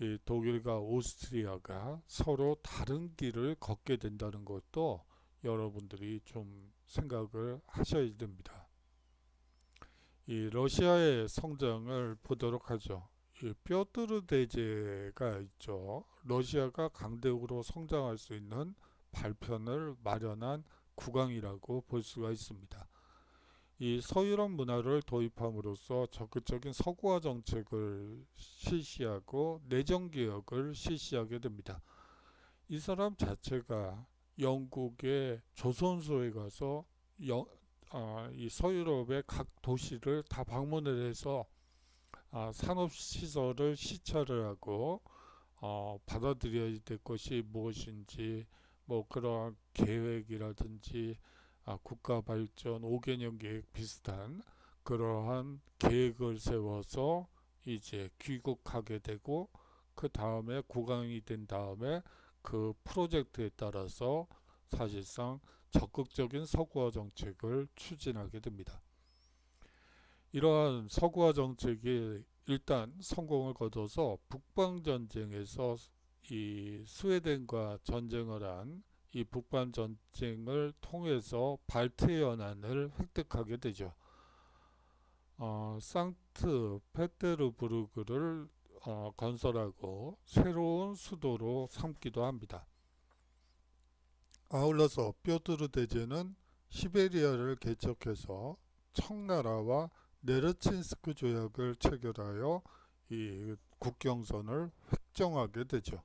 이 독일과 오스트리아가 서로 다른 길을 걷게 된다는 것도 여러분들이 좀 생각을 하셔야 됩니다. 이 러시아의 성장을 보도록 하죠. 이 뾰트르 대제가 있죠. 러시아가 강대국으로 성장할 수 있는 발편을 마련한 국왕이라고 볼 수가 있습니다. 이 서유럽 문화를 도입함으로써 적극적인 서구화 정책을 실시하고 내정개혁을 실시하게 됩니다. 이 사람 자체가 영국의 조선소에 가서 이 서유럽의 각 도시를 다 방문을 해서 산업시설을 시찰을 하고 받아들여야 될 것이 무엇인지 그러한 계획이라든지 국가 발전 5개년 계획 비슷한 그러한 계획을 세워서 이제 귀국하게 되고 그 다음에 국왕이 된 다음에 그 프로젝트에 따라서 사실상 적극적인 서구화 정책을 추진하게 됩니다. 이러한 서구화 정책이 일단 성공을 거둬서 북방 전쟁에서 이 스웨덴과 전쟁을 한 이 북방 전쟁을 통해서 발트 연안을 획득하게 되죠. 상트페테르부르크를 건설하고 새로운 수도로 삼기도 합니다. 아울러서 뾰트르 대제는 시베리아를 개척해서 청나라와 네르친스크 조약을 체결하여 이 국경선을 획정하게 되죠.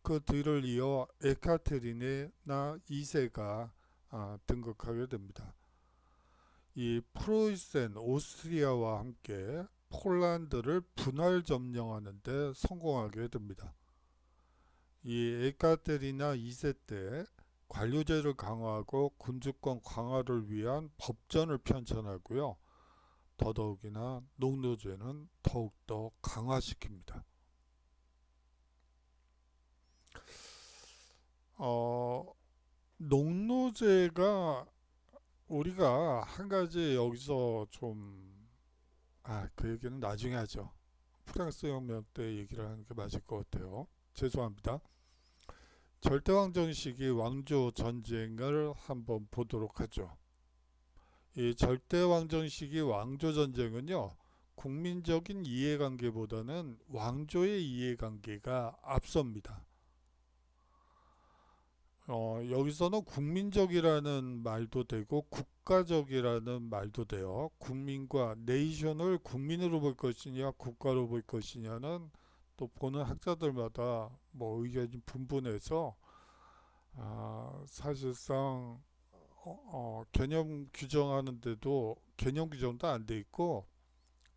그 뒤를 이어 에카테리나 2세가 등극하게 됩니다. 이 프로이센, 오스트리아와 함께 폴란드를 분할 점령하는 데 성공하게 됩니다. 이 에카테리나 2세 때 관료제를 강화하고 군주권 강화를 위한 법전을 편찬하고요. 더더욱이나 농노제는 더욱더 강화시킵니다. 농노제가 우리가 한 가지 여기서 그 얘기는 나중에 하죠. 프랑스 혁명 때 얘기를 하는 게 맞을 것 같아요. 죄송합니다. 절대왕정 시기 왕조 전쟁을 한번 보도록 하죠. 이 절대왕정 시기 왕조 전쟁은요, 국민적인 이해관계보다는 왕조의 이해관계가 앞섭니다. 여기서는 국민적이라는 말도 되고 국가적이라는 말도 돼요. 국민과 네이션을 국민으로 볼 것이냐 국가로 볼 것이냐는 또 보는 학자들마다 뭐 의견이 분분해서 사실상 개념 규정하는데도 개념 규정도 안 돼 있고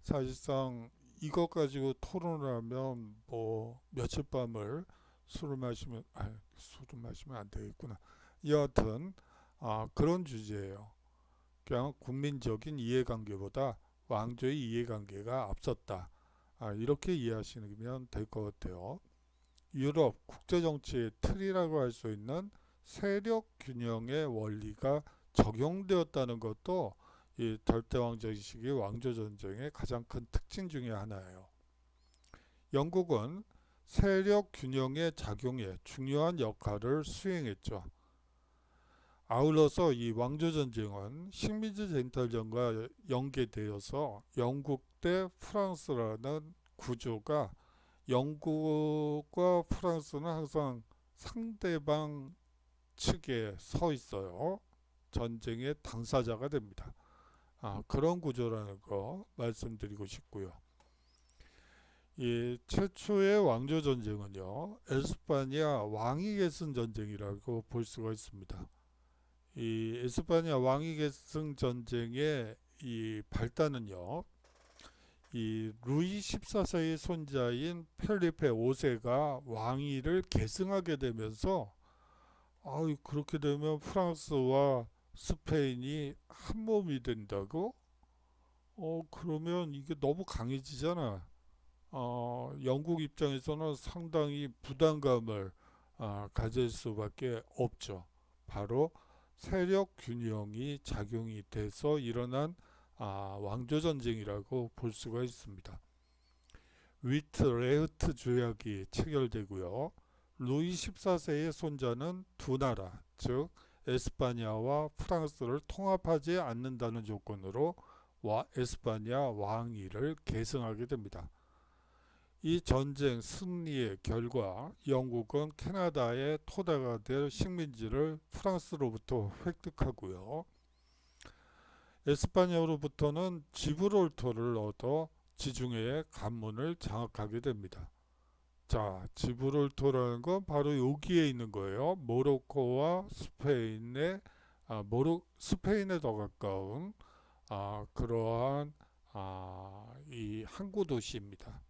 사실상 이것 가지고 토론을 하면 뭐 며칠 밤을 술을 마시면 안 되겠구나. 여하튼 그런 주제예요. 그냥 국민적인 이해관계보다 왕조의 이해관계가 앞섰다. 이렇게 이해하시면 될 것 같아요. 유럽 국제정치의 틀이라고 할 수 있는 세력 균형의 원리가 적용되었다는 것도 이 절대왕정 시기 왕조 전쟁의 가장 큰 특징 중에 하나예요. 영국은 세력 균형의 작용에 중요한 역할을 수행했죠. 아울러서 이 왕조 전쟁은 식민지 쟁탈전과 연계되어서 영국 대 프랑스라는 구조가 영국과 프랑스는 항상 상대방 측에 서 있어요. 전쟁의 당사자가 됩니다. 그런 구조라는 거 말씀드리고 싶고요. 이 최초의 왕조 전쟁은요, 에스파냐 왕위 계승 전쟁이라고 볼 수가 있습니다. 이 에스파냐 왕위 계승 전쟁의 이 발단은요, 이 루이 14세의 손자인 펠리페 5세가 왕위를 계승하게 되면서 그렇게 되면 프랑스와 스페인이 한 몸이 된다고? 그러면 이게 너무 강해지잖아. 영국 입장에서는 상당히 부담감을 가질 수밖에 없죠. 바로 세력 균형이 작용이 돼서 일어난 왕조 전쟁이라고 볼 수가 있습니다. 위트레흐트 조약이 체결되고요. 루이 14세의 손자는 두 나라, 즉 에스파냐와 프랑스를 통합하지 않는다는 조건으로 에스파냐 왕위를 계승하게 됩니다. 이 전쟁 승리의 결과 영국은 캐나다의 토대가 될 식민지를 프랑스로부터 획득하고요. 에스파냐로부터는 지브롤터를 얻어 지중해의 관문을 장악하게 됩니다. 자, 지브롤터라는 건 바로 여기에 있는 거예요. 모로코와 스페인에 더 가까운 그러한 이 항구 도시입니다.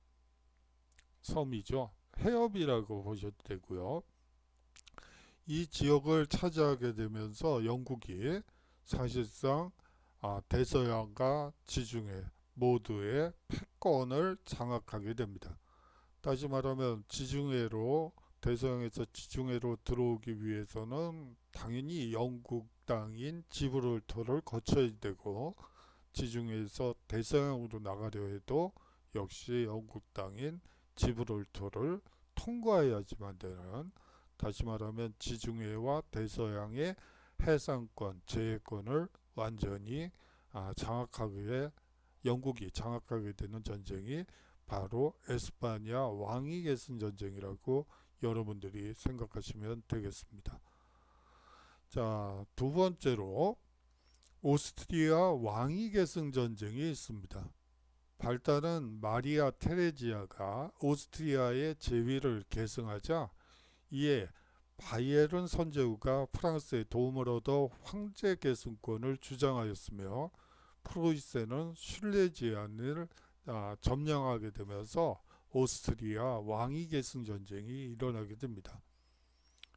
섬이죠. 해협이라고 보셔도 되고요. 이 지역을 차지하게 되면서 영국이 사실상 대서양과 지중해 모두의 패권을 장악하게 됩니다. 다시 말하면 지중해로 대서양에서 지중해로 들어오기 위해서는 당연히 영국 땅인 지브롤터를 거쳐야 되고, 지중해에서 대서양으로 나가려 해도 역시 영국 땅인 지브롤터를 통과해야지만 되는, 다시 말하면 지중해와 대서양의 해상권, 제해권을 완전히 장악하게, 영국이 장악하게 되는 전쟁이 바로 에스파냐 왕위 계승 전쟁이라고 여러분들이 생각하시면 되겠습니다. 자, 두 번째로 오스트리아 왕위 계승 전쟁이 있습니다. 발단은 마리아 테레지아가 오스트리아의 제위를 계승하자, 이에 바이에른 선제후가 프랑스의 도움을 얻어 황제 계승권을 주장하였으며, 프로이센은 슐레지안을 점령하게 되면서 오스트리아 왕위 계승 전쟁이 일어나게 됩니다.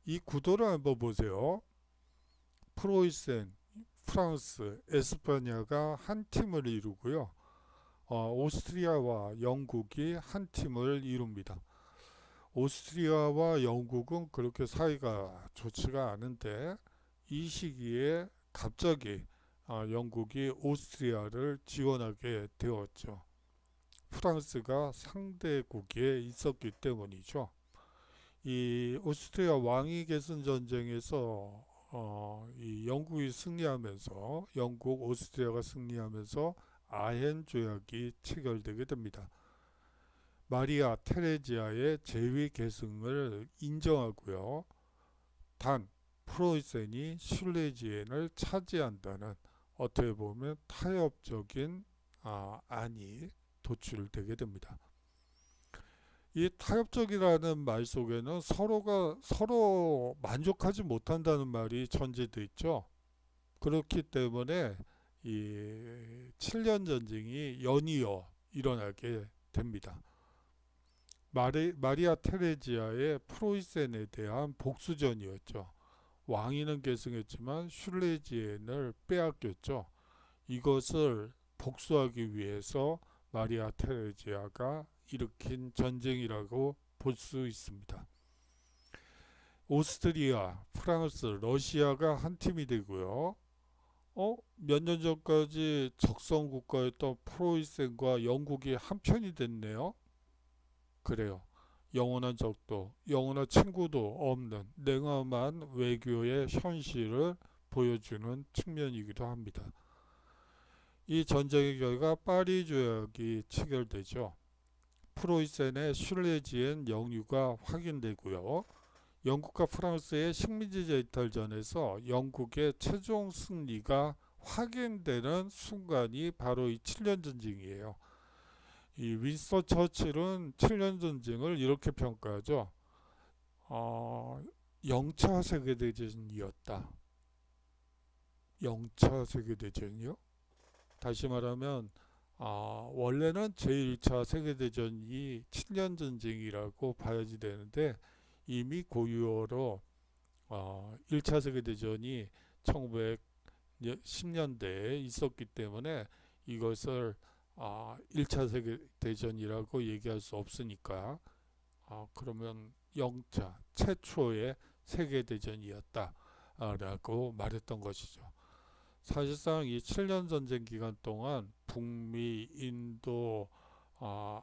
이 구도를 한번 보세요. 프로이센, 프랑스, 에스파냐가 한 팀을 이루고요. 오스트리아와 영국이 한 팀을 이룹니다. 오스트리아와 영국은 그렇게 사이가 좋지가 않은데, 이 시기에 갑자기 영국이 오스트리아를 지원하게 되었죠. 프랑스가 상대국에 있었기 때문이죠. 이 오스트리아 왕위 계승 전쟁에서 이 영국이 승리하면서, 영국 오스트리아가 승리하면서 아헨 조약이 체결되게 됩니다. 마리아 테레지아의 제위 계승을 인정하고요. 단 프로이센이 슐레지엔을 차지한다는, 어떻게 보면 타협적인 안이 도출되게 됩니다. 이 타협적이라는 말 속에는 서로 만족하지 못한다는 말이 전제되어 있죠. 그렇기 때문에 이 7년 전쟁이 연이어 일어나게 됩니다. 마리아 테레지아의 프로이센에 대한 복수전이었죠. 왕위는 계승했지만 슐레지엔을 빼앗겼죠. 이것을 복수하기 위해서 마리아 테레지아가 일으킨 전쟁이라고 볼 수 있습니다. 오스트리아, 프랑스, 러시아가 한 팀이 되고요. 몇 년 전까지 적성 국가였던 프로이센과 영국이 한 편이 됐네요. 그래요. 영원한 적도, 영원한 친구도 없는 냉엄한 외교의 현실을 보여주는 측면이기도 합니다. 이 전쟁의 결과 파리 조약이 체결되죠. 프로이센의 슐레지엔 영유가 확인되고요. 영국과 프랑스의 식민지 제이탈전에서 영국의 최종 승리가 확인되는 순간이 바로 이 7년 전쟁이에요. 이 윈스턴 처칠은 7년 전쟁을 이렇게 평가하죠. 영차 세계대전이었다. 영차 세계대전이요? 다시 말하면 원래는 제1차 세계대전이 7년 전쟁이라고 봐야지 되는데, 이미 고유어로 1차 세계대전이 1910년대에 있었기 때문에 이것을 1차 세계대전이라고 얘기할 수 없으니까, 그러면 영차 최초의 세계대전이었다 라고 말했던 것이죠. 사실상 이 7년 전쟁 기간 동안 북미, 인도,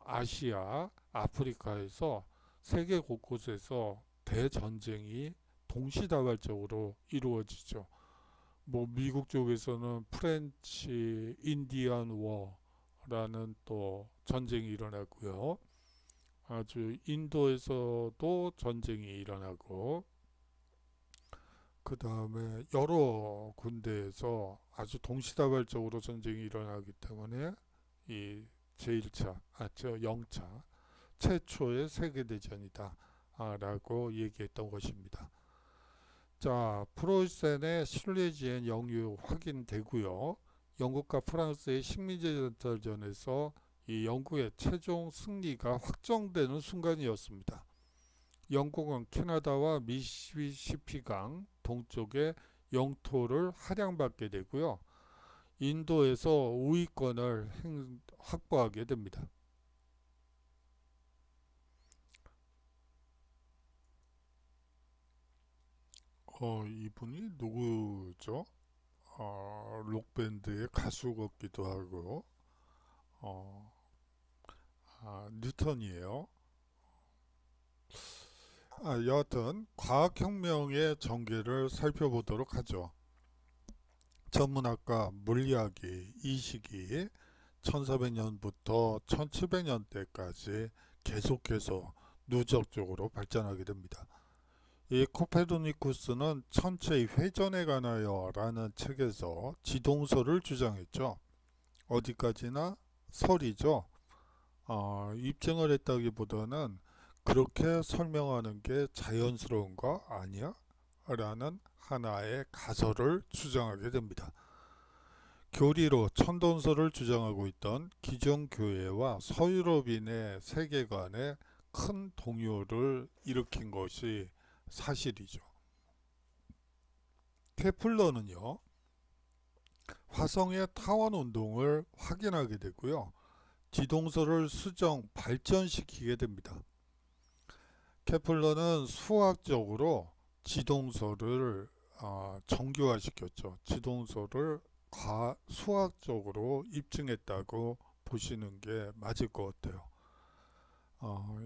아시아, 아프리카에서 세계 곳곳에서 대전쟁이 동시다발적으로 이루어지죠. 미국 쪽에서는 프렌치 인디안 워라는 또 전쟁이 일어나고요. 아주 인도에서도 전쟁이 일어나고, 그 다음에 여러 군데에서 아주 동시다발적으로 전쟁이 일어나기 때문에 이 제1차, 영차 최초의 세계대전이다 라고 얘기했던 것입니다. 자, 프로이센의 슐레지엔 영유 확인되고요. 영국과 프랑스의 식민지 제이탈전에서 이 영국의 최종 승리가 확정되는 순간이었습니다. 영국은 캐나다와 미시시피강 동쪽의 영토를 할양받게 되고요. 인도에서 우위권을 확보하게 됩니다. 이분이 누구죠? 록밴드의 가수 같기도 하고, 어, 뉴턴이에요. 여하튼 과학혁명의 전개를 살펴보도록 하죠. 천문학과 물리학이 이 시기 1400년부터 1700년대까지 계속해서 누적적으로 발전하게 됩니다. 이 코페르니쿠스는 천체의 회전에 관하여 라는 책에서 지동설을 주장했죠. 어디까지나 설이죠. 입증을 했다기보다는 그렇게 설명하는 게 자연스러운 거 아니야? 라는 하나의 가설을 주장하게 됩니다. 교리로 천동설을 주장하고 있던 기존교회와 서유럽인의 세계관에 큰 동요를 일으킨 것이 사실이죠. 케플러는요, 화성의 타원 운동을 확인하게 되고요. 지동설을 수정 발전시키게 됩니다. 케플러는 수학적으로 지동설을 정교화시켰죠. 지동설을 수학적으로 입증했다고 보시는 게 맞을 것 같아요.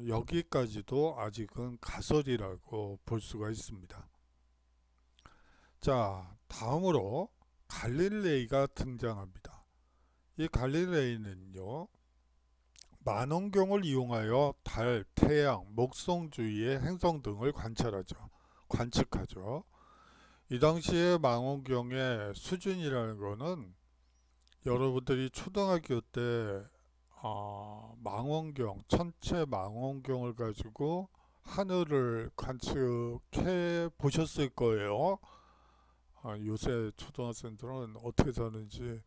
여기까지도 아직은 가설이라고 볼 수가 있습니다. 자, 다음으로 갈릴레이가 등장합니다. 이 갈릴레이는요, 만원경을 이용하여 달, 태양, 목성 주위의 행성 등을 관측하죠. 이 당시에 망원경의 수준이라는 거는 여러분들이 초등학교 때 천체 망원경을 가지고 하늘을 관측해 보셨을 거예요. 요새 초등학생들은 어떻게 사는지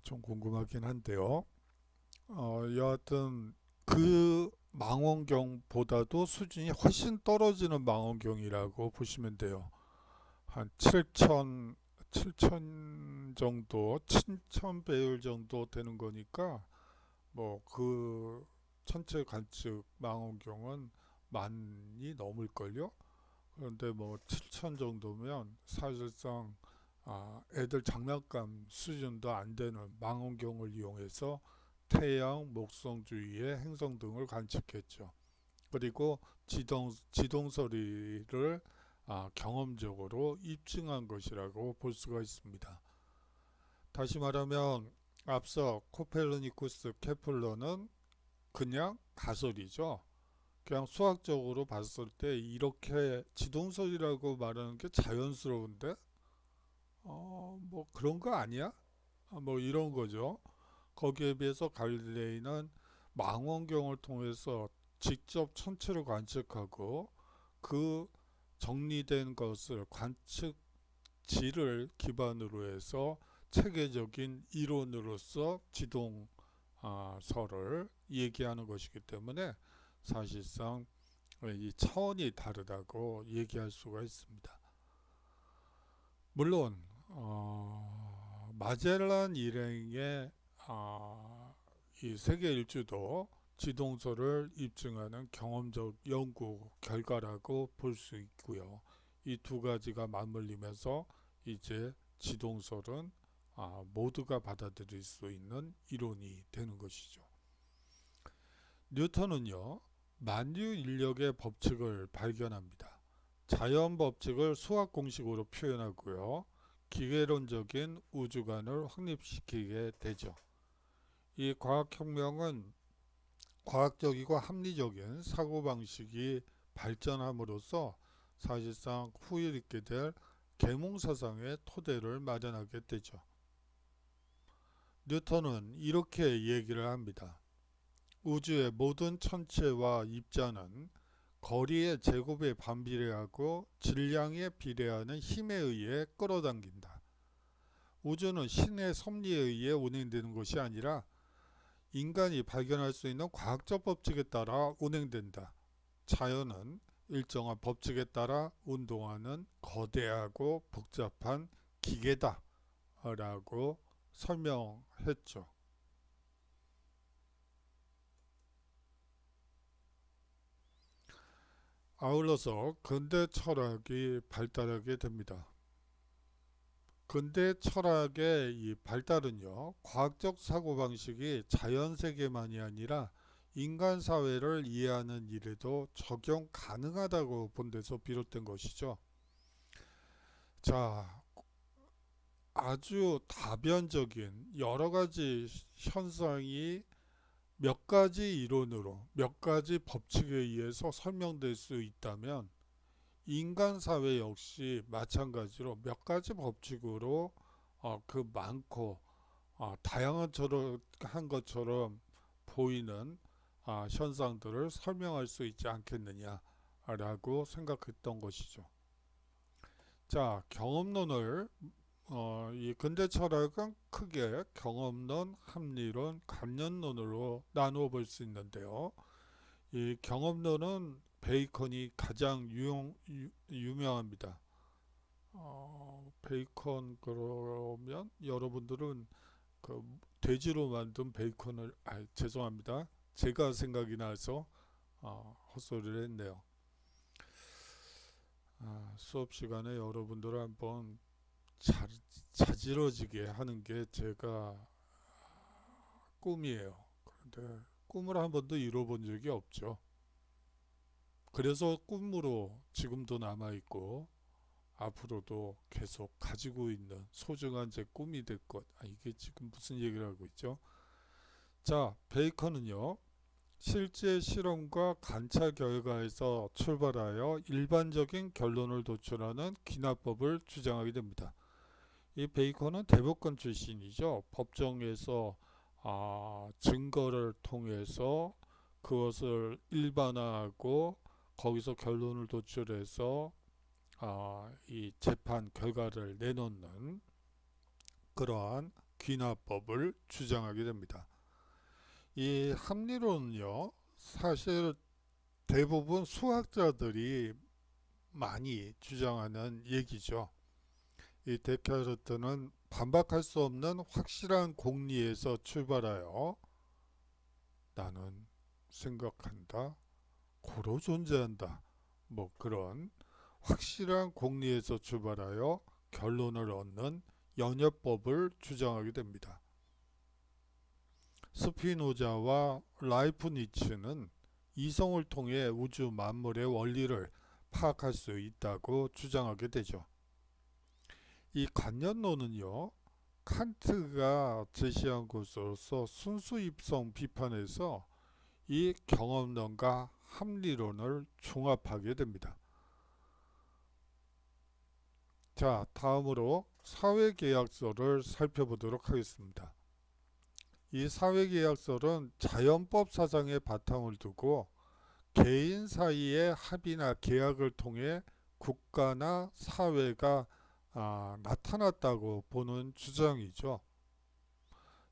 좀 궁금하긴 한데요. 여하튼 그 망원경보다도 수준이 훨씬 떨어지는 망원경이라고 보시면 돼요. 한 7천 정도, 7,000배율 정도 되는 거니까 뭐 그 천체 관측 망원경은 만이 넘을걸요. 그런데 뭐 7천 정도면 사실상 애들 장난감 수준도 안 되는 망원경을 이용해서 태양, 목성 주위의 행성 등을 관측했죠. 그리고 지동설이를 경험적으로 입증한 것이라고 볼 수가 있습니다. 다시 말하면 앞서 코페르니쿠스, 케플러는 그냥 가설이죠. 그냥 수학적으로 봤을 때 이렇게 지동설이라고 말하는 게 자연스러운데 뭐 그런 거 아니야? 뭐 이런 거죠. 거기에 비해서 갈릴레이는 망원경을 통해서 직접 천체를 관측하고 그 정리된 것을 관측지를 기반으로 해서 체계적인 이론으로서 지동설을 얘기하는 것이기 때문에 사실상 이 차원이 다르다고 얘기할 수가 있습니다. 물론 마젤란 일행의 이 세계 일주도 지동설을 입증하는 경험적 연구 결과라고 볼 수 있고요. 이 두 가지가 맞물리면서 이제 지동설은 모두가 받아들일 수 있는 이론이 되는 것이죠. 뉴턴은요, 만유 인력의 법칙을 발견합니다. 자연 법칙을 수학 공식으로 표현하고요, 기계론적인 우주관을 확립시키게 되죠. 이 과학혁명은 과학적이고 합리적인 사고방식이 발전함으로써 사실상 후에 있게 될 계몽사상의 토대를 마련하게 되죠. 뉴턴은 이렇게 얘기를 합니다. 우주의 모든 천체와 입자는 거리의 제곱에 반비례하고 질량에 비례하는 힘에 의해 끌어당긴다. 우주는 신의 섭리에 의해 운행되는 것이 아니라 인간이 발견할 수 있는 과학적 법칙에 따라 운행된다. 자연은 일정한 법칙에 따라 운동하는 거대하고 복잡한 기계다 라고 설명했죠. 아울러서 근대 철학이 발달하게 됩니다. 근대 철학의 이 발달은요, 과학적 사고방식이 자연세계만이 아니라 인간 사회를 이해하는 일에도 적용 가능하다고 본 데서 비롯된 것이죠. 자, 아주 다변적인 여러 가지 현상이 몇 가지 이론으로, 몇 가지 법칙에 의해서 설명될 수 있다면 인간 사회 역시 마찬가지로 몇 가지 법칙으로 그 많고 다양한 한 것처럼 보이는 현상들을 설명할 수 있지 않겠느냐라고 생각했던 것이죠. 자, 경험론을 이 근대 철학은 크게 경험론, 합리론, 감련론으로 나누어 볼 수 있는데요. 이 경험론은 베이컨이 가장 유명합니다. 베이컨 그러면 여러분들은 그 돼지로 만든 베이컨을 죄송합니다. 제가 생각이 나서 헛소리를 했네요. 수업 시간에 여러분들을 한번 자지러지게 하는 게 제가 꿈이에요. 그런데 꿈을 한 번도 이뤄본 적이 없죠. 그래서 꿈으로 지금도 남아있고 앞으로도 계속 가지고 있는 소중한 제 꿈이 될 것. 이게 지금 무슨 얘기를 하고 있죠? 자, 베이컨은요, 실제 실험과 관찰 결과에서 출발하여 일반적인 결론을 도출하는 기납법을 주장하게 됩니다. 이 베이컨은 대법관 출신이죠. 법정에서 증거를 통해서 그것을 일반화하고 거기서 결론을 도출해서 이 재판 결과를 내놓는 그러한 귀납법을 주장하게 됩니다. 이 합리론은요, 사실 대부분 수학자들이 많이 주장하는 얘기죠. 이 데카르트는 반박할 수 없는 확실한 공리에서 출발하여 나는 생각한다, 고로 존재한다, 뭐 그런 확실한 공리에서 출발하여 결론을 얻는 연협법을 주장하게 됩니다. 스피노자와 라이프니츠는 이성을 통해 우주 만물의 원리를 파악할 수 있다고 주장하게 되죠. 이 관념론은요, 칸트가 제시한 것으로서 순수입성 비판에서 이 경험론과 합리론을 종합하게 됩니다. 자, 다음으로 사회계약서를 살펴보도록 하겠습니다. 이 사회계약서는 자연법 사상의 바탕을 두고 개인 사이의 합의나 계약을 통해 국가나 사회가 나타났다고 보는 주장이죠.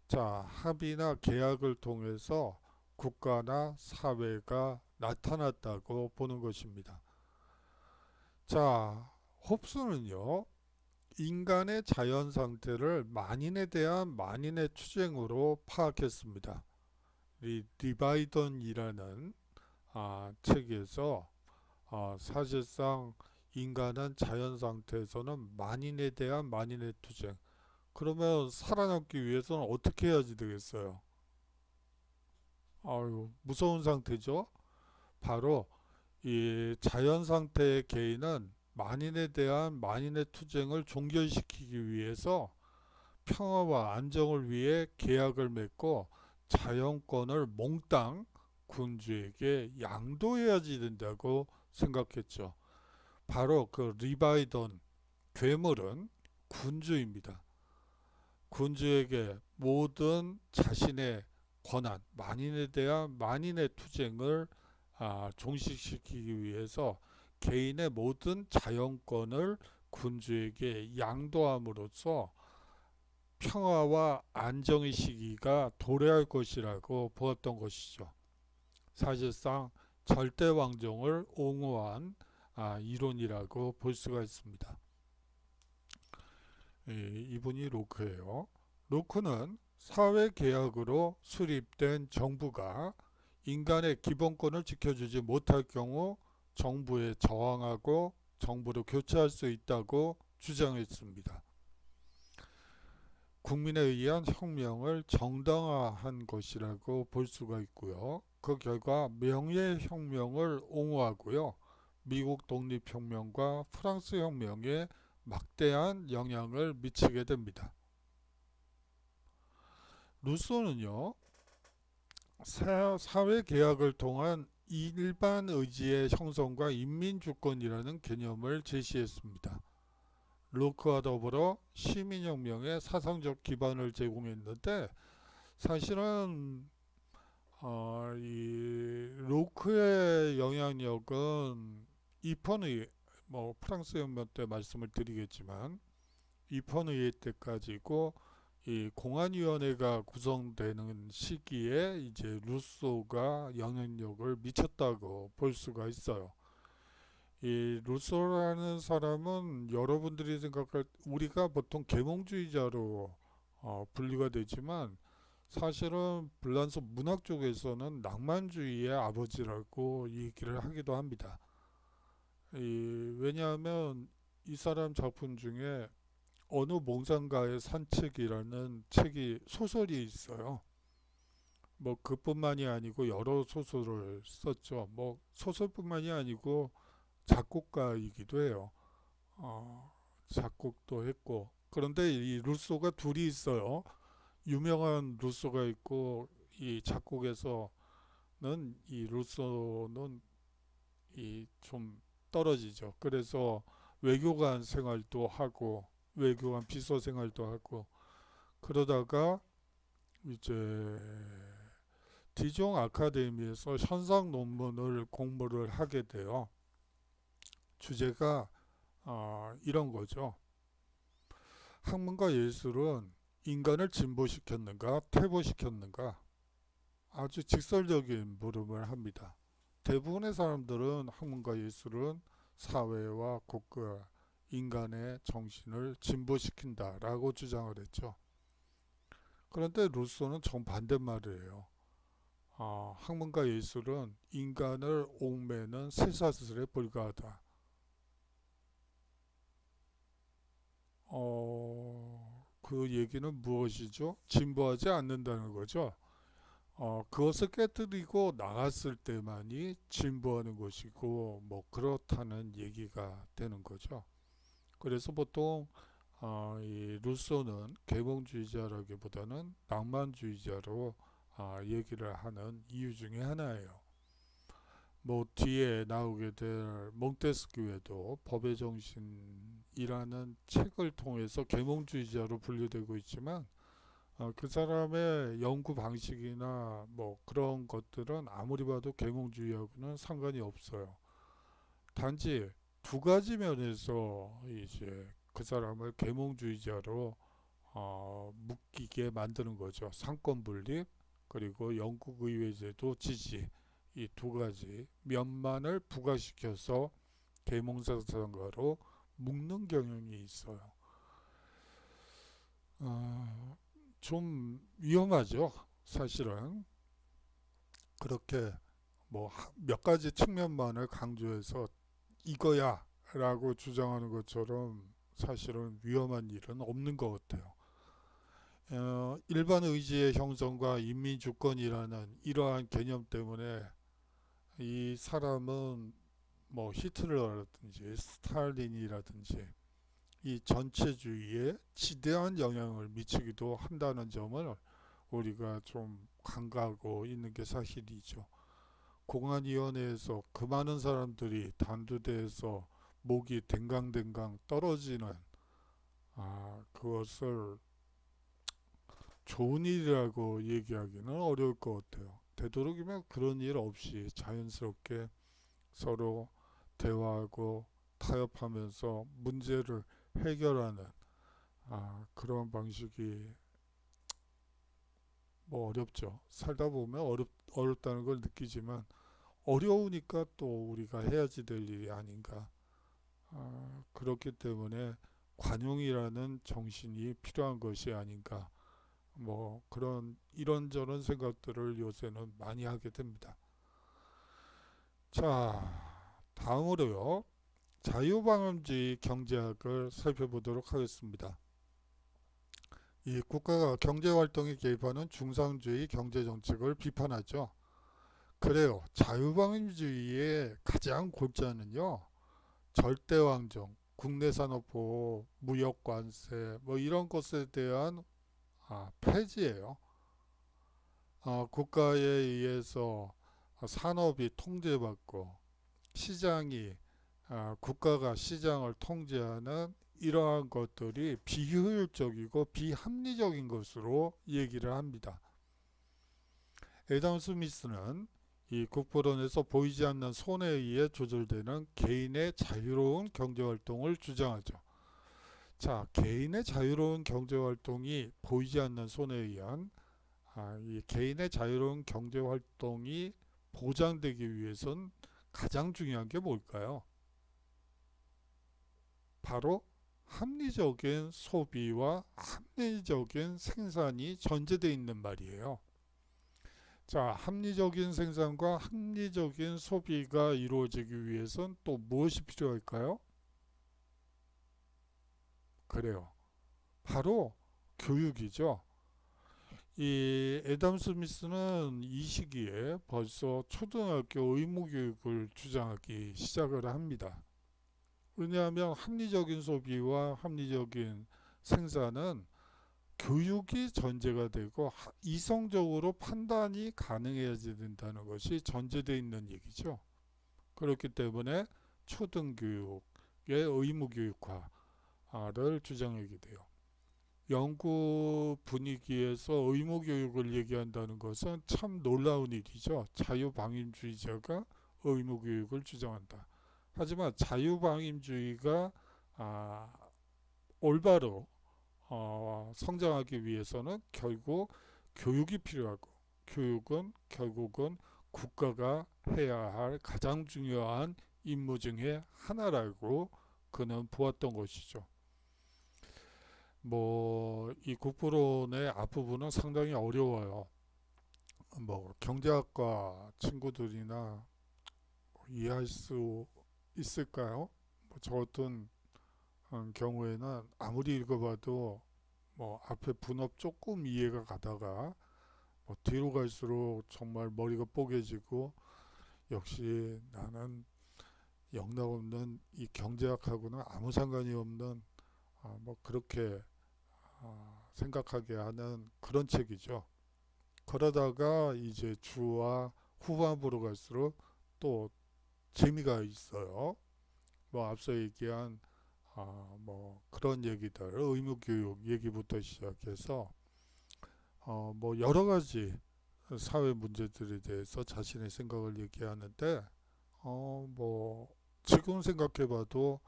자, 합의나 계약을 통해서 국가나 사회가 나타났다고 보는 것입니다. 자, 홉스는요, 인간의 자연 상태를 만인에 대한 만인의 투쟁으로 파악했습니다. 이 디바이던이라는 책에서 사실상 인간은 자연 상태에서는 만인에 대한 만인의 투쟁. 그러면 살아남기 위해서는 어떻게 해야지 되겠어요? 무서운 상태죠. 바로 이 자연 상태의 개인은 만인에 대한 만인의 투쟁을 종결시키기 위해서 평화와 안정을 위해 계약을 맺고 자연권을 몽땅 군주에게 양도해야지 된다고 생각했죠. 바로 그 리바이던 괴물은 군주입니다. 군주에게 모든 자신의 권한, 만인에 대한 만인의 투쟁을 종식시키기 위해서 개인의 모든 자연권을 군주에게 양도함으로써 평화와 안정의 시기가 도래할 것이라고 보았던 것이죠. 사실상 절대왕정을 옹호한 이론이라고 볼 수가 있습니다. 이분이 로크예요. 로크는 사회계약으로 수립된 정부가 인간의 기본권을 지켜주지 못할 경우 정부에 저항하고 정부를 교체할 수 있다고 주장했습니다. 국민에 의한 혁명을 정당화한 것이라고 볼 수가 있고요. 그 결과 명예혁명을 옹호하고요. 미국 독립혁명과 프랑스 혁명에 막대한 영향을 미치게 됩니다. 루소는요, 사회계약을 통한 일반 의지의 형성과 인민주권이라는 개념을 제시했습니다. 로크와 더불어 시민혁명의 사상적 기반을 제공했는데, 사실은 이 로크의 영향력은 이펀의 프랑스 혁명 때 말씀을 드리겠지만 이펀의 때까지고, 이 공안위원회가 구성되는 시기에 이제 루소가 영향력을 미쳤다고 볼 수가 있어요. 이 루소라는 사람은 여러분들이 생각할 우리가 보통 계몽주의자로 분류가 되지만 사실은 불란서 문학 쪽에서는 낭만주의의 아버지라고 얘기를 하기도 합니다. 왜냐하면 이 사람 작품 중에 어느 몽상가의 산책이라는 책이 소설이 있어요. 그뿐만이 아니고 여러 소설을 썼죠. 소설뿐만이 아니고 작곡가이기도 해요. 작곡도 했고. 그런데 이 루소가 둘이 있어요. 유명한 루소가 있고, 이 작곡에서는 이 루소는 이 좀 떨어지죠. 그래서 외교관 생활도 하고 외교관 비서 생활도 하고 그러다가 이제 디종 아카데미에서 현상 논문을 공부를 하게 돼요. 주제가 이런 거죠. 학문과 예술은 인간을 진보시켰는가 퇴보시켰는가, 아주 직설적인 물음을 합니다. 대부분의 사람들은 학문과 예술은 사회와 국가, 인간의 정신을 진보시킨다라고 주장을 했죠. 그런데 루소는 정반대말이에요. 학문과 예술은 인간을 옥매는 쇠사슬에 불과하다. 그 얘기는 무엇이죠? 진보하지 않는다는 거죠. 그것을 깨뜨리고 나갔을 때만이 진보하는 것이고, 그렇다는 얘기가 되는 거죠. 그래서 보통 이 루소는 계몽주의자라기보다는 낭만주의자로 얘기를 하는 이유 중에 하나예요. 뒤에 나오게 될 몽테스큐에도 법의 정신이라는 책을 통해서 계몽주의자로 분류되고 있지만, 그 사람의 연구 방식이나 그런 것들은 아무리 봐도 계몽주의하고는 상관이 없어요. 단지 두 가지 면에서 이제 그 사람을 계몽주의자로 묶이게 만드는 거죠. 상권 분립 그리고 영국 의회제도 지지, 이 두 가지 면만을 부각시켜서 계몽사상가로 묶는 경향이 있어요. 좀 위험하죠. 사실은 그렇게 몇 가지 측면만을 강조해서 이거야 라고 주장하는 것처럼 사실은 위험한 일은 없는 것 같아요. 일반 의지의 형성과 인민주권이라는 이러한 개념 때문에 이 사람은 히틀러라든지 스탈린이라든지 이 전체주의에 지대한 영향을 미치기도 한다는 점을 우리가 좀 간과하고 있는 게 사실이죠. 공안위원회에서 그 많은 사람들이 단두대에서 목이 댕강댕강 떨어지는 그것을 좋은 일이라고 얘기하기는 어려울 것 같아요. 되도록이면 그런 일 없이 자연스럽게 서로 대화하고 타협하면서 문제를 해결하는 그런 방식이 어렵죠. 살다 보면 어렵다는 걸 느끼지만 어려우니까 또 우리가 해야지 될 일이 아닌가. 그렇기 때문에 관용이라는 정신이 필요한 것이 아닌가. 그런 이런저런 생각들을 요새는 많이 하게 됩니다. 자, 다음으로요, 자유방임주의 경제학을 살펴보도록 하겠습니다. 이 국가가 경제활동에 개입하는 중상주의 경제정책을 비판하죠. 그래요. 자유방임주의의 가장 골자는요, 절대왕정, 국내산업보호, 무역관세 뭐 이런 것에 대한 폐지예요. 국가에 의해서 산업이 통제받고 시장이 국가가 시장을 통제하는 이러한 것들이 비효율적이고 비합리적인 것으로 얘기를 합니다. 애덤 스미스는 이 국부론에서 보이지 않는 손에 의해 조절되는 개인의 자유로운 경제활동을 주장하죠. 자, 개인의 자유로운 경제활동이 보이지 않는 손에 의한 이 개인의 자유로운 경제활동이 보장되기 위해선 가장 중요한 게 뭘까요? 바로 합리적인 소비와 합리적인 생산이 전제되어 있는 말이에요. 자, 합리적인 생산과 합리적인 소비가 이루어지기 위해선 또 무엇이 필요할까요? 그래요. 바로 교육이죠. 이 애덤 스미스는 이 시기에 벌써 초등학교 의무교육을 주장하기 시작을 합니다. 왜냐하면 합리적인 소비와 합리적인 생산은 교육이 전제가 되고 이성적으로 판단이 가능해야 된다는 것이 전제되어 있는 얘기죠. 그렇기 때문에 초등교육의 의무교육화를 주장하게 돼요. 영국 분위기에서 의무교육을 얘기한다는 것은 참 놀라운 일이죠. 자유방임주의자가 의무교육을 주장한다. 하지만 자유방임주의가 올바로 성장하기 위해서는 결국 교육이 필요하고, 교육은 결국은 국가가 해야 할 가장 중요한 임무 중에 하나라고 그는 보았던 것이죠. 이 국부론의 앞부분은 상당히 어려워요. 경제학과 친구들이나 이해할 수 있을까요? 저 같은 경우에는 아무리 읽어봐도 앞에 분업 조금 이해가 가다가 뒤로 갈수록 정말 머리가 뽀개지고, 역시 나는 영락없는 이 경제학하고는 아무 상관이 없는 그렇게 생각하게 하는 그런 책이죠. 그러다가 이제 주와 후반부로 갈수록 또 재미가 있어요. 앞서 얘기한 그런 얘기들, 의무교육 얘기부터 시작해서 여러 가지 사회 문제들에 대해서 자신의 생각을 얘기하는데, 지금 생각해봐도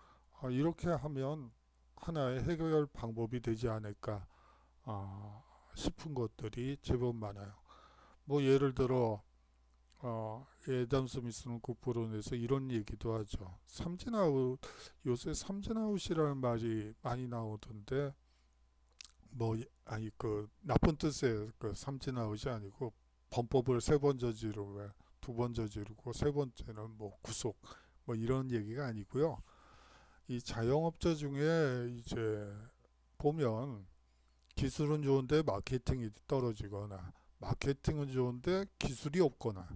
이렇게 하면 하나의 해결 방법이 되지 않을까 싶은 것들이 제법 많아요. 예를 들어 애덤 스미스는 국부론에서 이런 얘기도 하죠. 삼진아웃, 요새 삼진아웃이라는 말이 많이 나오던데, 나쁜 뜻의 그 삼진아웃이 아니고, 범법을 세 번 저지르고 두 번 저지르고 세 번째는 구속 이런 얘기가 아니고요. 이 자영업자 중에 이제 보면 기술은 좋은데 마케팅이 떨어지거나, 마케팅은 좋은데 기술이 없거나,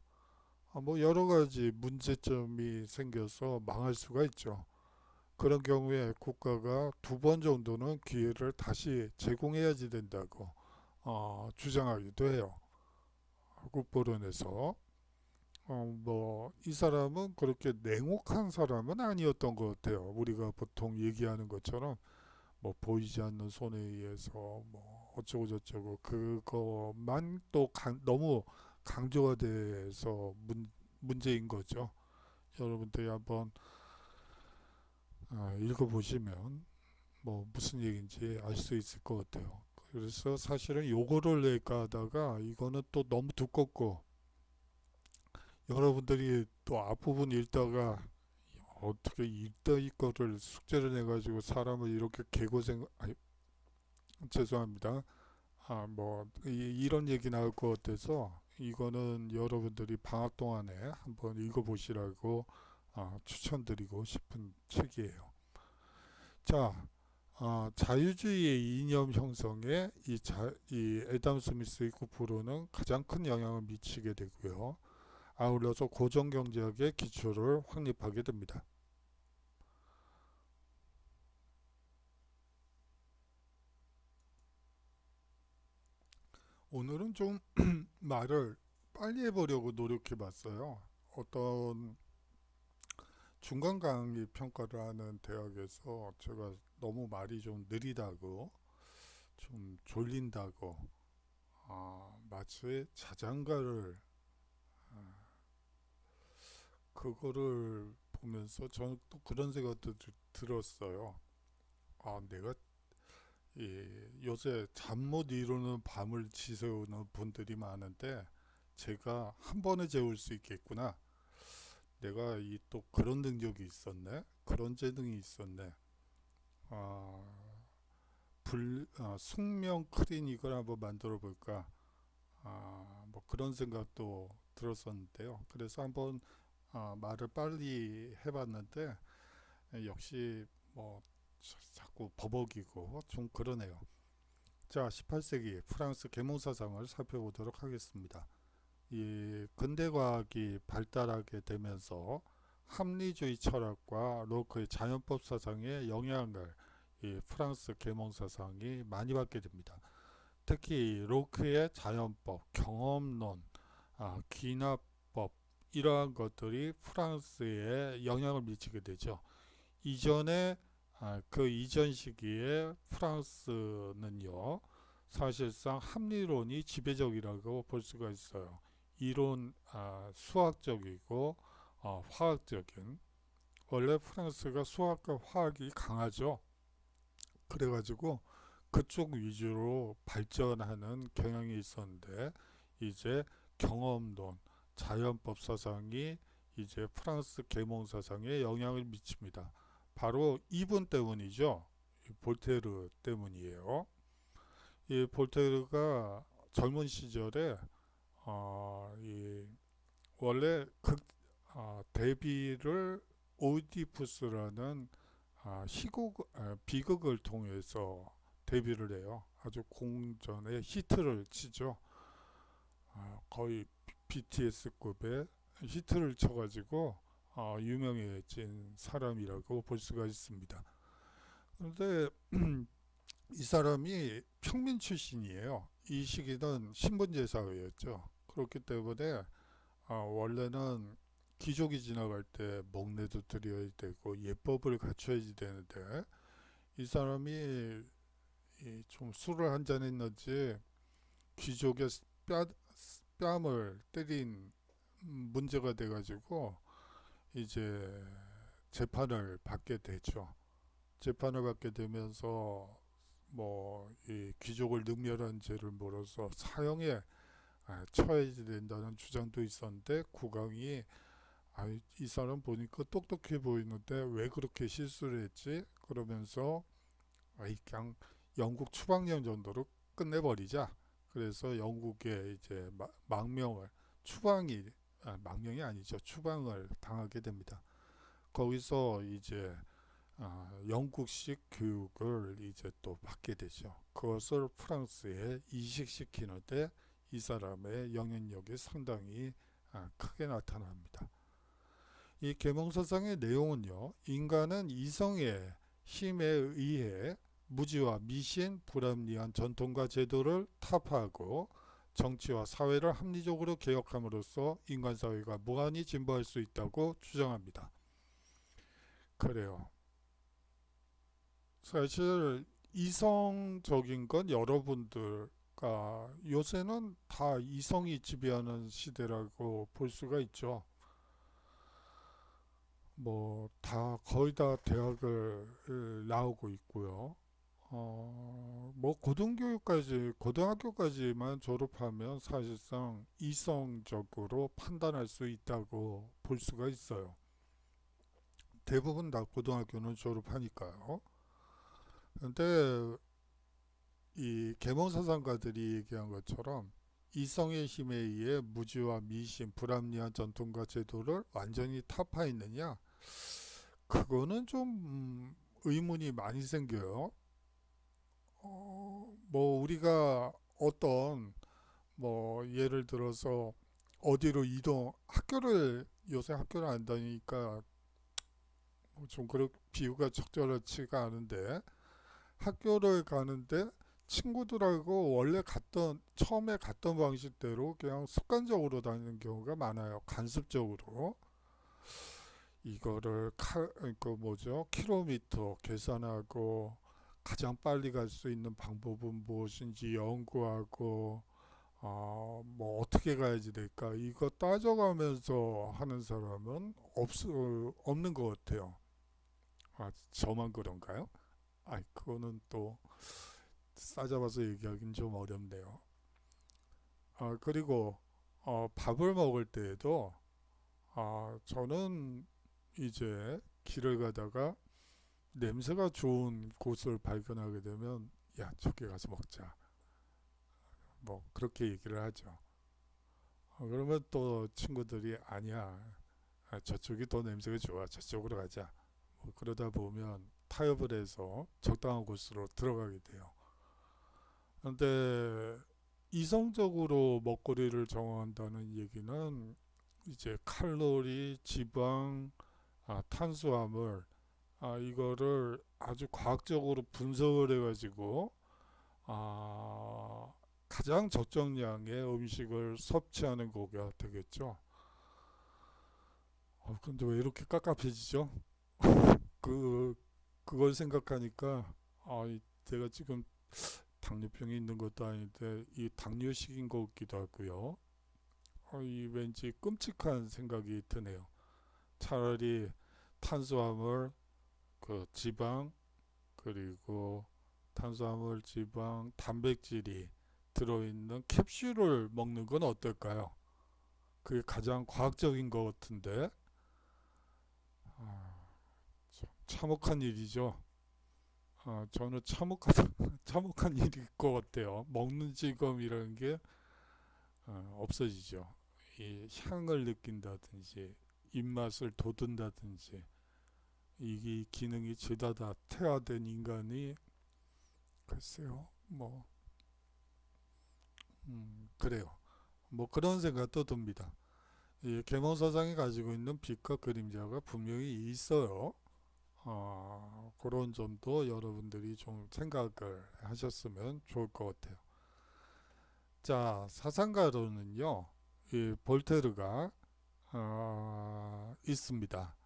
여러 가지 문제점이 생겨서 망할 수가 있죠. 그런 경우에 국가가 두 번 정도는 기회를 다시 제공해야지 된다고 주장하기도 해요. 국보론에서. 이 사람은 그렇게 냉혹한 사람은 아니었던 것 같아요. 우리가 보통 얘기하는 것처럼 보이지 않는 손에 의해서 어쩌고 저쩌고 그것만 또 너무 강조가 돼서 문제인 거죠. 여러분들이 한번 읽어보시면 무슨 얘기인지 알 수 있을 것 같아요. 그래서 사실은 요거를 낼까 하다가 이거는 또 너무 두껍고, 여러분들이 또 앞부분 읽다가 어떻게 이따위 거를 숙제를 내가지고 사람을 이렇게 개고생, 죄송합니다. 이런 얘기 나올 것 같아서 이거는 여러분들이 방학 동안에 한번 읽어보시라고 추천드리고 싶은 책이에요. 자, 자유주의의 이념 형성에 이 애덤 스미스의 구프로는 가장 큰 영향을 미치게 되고요. 아울러서 고정경제학의 기초를 확립하게 됩니다. 오늘은 좀 말을 빨리 해보려고 노력해 봤어요. 어떤 중간 강의 평가를 하는 대학에서 제가 너무 말이 좀 느리다고, 좀 졸린다고, 마치 자장가를, 그거를 보면서 저는 또 그런 생각도 들었어요. 내가 요새 잠 못 이루는 밤을 지새우는 분들이 많은데 제가 한 번에 재울 수 있겠구나. 내가 또 그런 능력이 있었네. 그런 재능이 있었네. 아, 숙명 클리닉을 한번 만들어 볼까. 뭐 그런 생각도 들었었는데요. 그래서 한번 말을 빨리 해봤는데 역시 뭐 자꾸 버벅이고 좀 그러네요. 자, 18세기 프랑스 계몽사상을 살펴보도록 하겠습니다. 이 근대과학이 발달하게 되면서 합리주의 철학과 로크의 자연법 사상의 영향을 이 프랑스 계몽사상이 많이 받게 됩니다. 특히 로크의 자연법, 경험론, 귀납법 이러한 것들이 프랑스에 영향을 미치게 되죠. 이전에 그 이전 시기에 프랑스는요 사실상 합리론이 지배적이라고 볼 수가 있어요. 이론 수학적이고 화학적인, 원래 프랑스가 수학과 화학이 강하죠. 그래가지고 그쪽 위주로 발전하는 경향이 있었는데 이제 경험론, 자연법 사상이 이제 프랑스 계몽 사상에 영향을 미칩니다. 바로 이분 때문이죠. 볼테르 때문이에요. 이 볼테르가 젊은 시절에 이 원래 데뷔를 오이디푸스라는 비극을 통해서 데뷔를 해요. 아주 공전에 히트를 치죠. 거의 BTS급의 히트를 쳐가지고 유명해진 사람이라고 볼 수가 있습니다. 그런데 이 사람이 평민 출신이에요. 이 시기는 신분제 사회였죠. 그렇기 때문에 원래는 귀족이 지나갈 때 목례도 드려야 되고 예법을 갖춰야 되는데 이 사람이 좀 술을 한잔 했는지 귀족의 뺨을 때린 문제가 돼가지고 이제 재판을 받게 되죠. 재판을 받게 되면서 뭐 이 귀족을 능멸한 죄를 물어서 사형에 처해야 된다는 주장도 있었는데 국왕이 이 사람 보니까 똑똑해 보이는데 왜 그렇게 실수를 했지? 그러면서 그냥 영국 추방령 정도로 끝내버리자. 그래서 영국의 이제 망명을 망명이 아니죠. 추방을 당하게 됩니다. 거기서 이제 영국식 교육을 이제 또 받게 되죠. 그것을 프랑스에 이식시키는데 이 사람의 영향력이 상당히 크게 나타납니다. 이 계몽사상의 내용은요, 인간은 이성의 힘에 의해 무지와 미신, 불합리한 전통과 제도를 타파하고 정치와 사회를 합리적으로 개혁함으로써 인간 사회가 무한히 진보할 수 있다고 주장합니다. 그래요. 사실 이성적인 건 여러분들과 요새는 다 이성이 지배하는 시대라고 볼 수가 있죠. 뭐 다 거의 다 대학을 나오고 있고요. 뭐 고등학교까지만 졸업하면 사실상 이성적으로 판단할 수 있다고 볼 수가 있어요. 대부분 다 고등학교는 졸업하니까요. 근데 이 계몽사상가들이 얘기한 것처럼 이성의 힘에 의해 무지와 미신, 불합리한 전통과 제도를 완전히 타파했느냐? 그거는 좀 의문이 많이 생겨요. 뭐 우리가 어떤 뭐 예를 들어서 어디로 이동 학교를 요새 학교를 안 다니니까 좀 그런 비유가 적절하지가 않은데 학교를 가는데 친구들하고 원래 갔던 처음에 갔던 방식대로 그냥 습관적으로 다니는 경우가 많아요. 간습적으로 이거를 그 뭐죠? 킬로미터 계산하고 가장 빨리 갈 수 있는 방법은 무엇인지 연구하고 뭐 어떻게 가야지 될까 이거 따져가면서 하는 사람은 없는 것 같아요. 저만 그런가요? 그거는 또 싸잡아서 얘기하기는 좀 어렵네요. 그리고 밥을 먹을 때에도 저는 이제 길을 가다가 냄새가 좋은 곳을 발견하게 되면 야, 저기 가서 먹자. 뭐 그렇게 얘기를 하죠. 그러면 또 친구들이 아니야. 저쪽이 더 냄새가 좋아. 저쪽으로 가자. 뭐 그러다 보면 타협을 해서 적당한 곳으로 들어가게 돼요. 그런데 이성적으로 먹거리를 정한다는 얘기는 이제 칼로리, 지방, 탄수화물, 이거를 아주 과학적으로 분석을 해가지고 가장 적정량의 음식을 섭취하는 거가 되겠죠. 근데 왜 이렇게 깝깝해지죠? 그 그걸 생각하니까 제가 지금 당뇨병이 있는 것도 아닌데 이 당뇨식인 것 같기도 하고요. 이 왠지 끔찍한 생각이 드네요. 차라리 탄수화물, 그 지방 그리고 탄수화물, 지방, 단백질이 들어있는 캡슐을 먹는 건 어떨까요? 그게 가장 과학적인 것 같은데 아, 참혹한 일이죠. 저는 참혹한 참혹한 일일 것 같아요. 먹는 즐거움이라는 게 없어지죠. 이 향을 느낀다든지 입맛을 돋운다든지 이 기능이 죄다 다 퇴화된 인간이 글쎄요 뭐 그래요. 뭐 그런 생각도 듭니다. 이 계몽사상이 가지고 있는 빛과 그림자가 분명히 있어요. 그런 점도 여러분들이 좀 생각을 하셨으면 좋을 것 같아요. 자, 사상가로는요, 이 볼테르가 있습니다.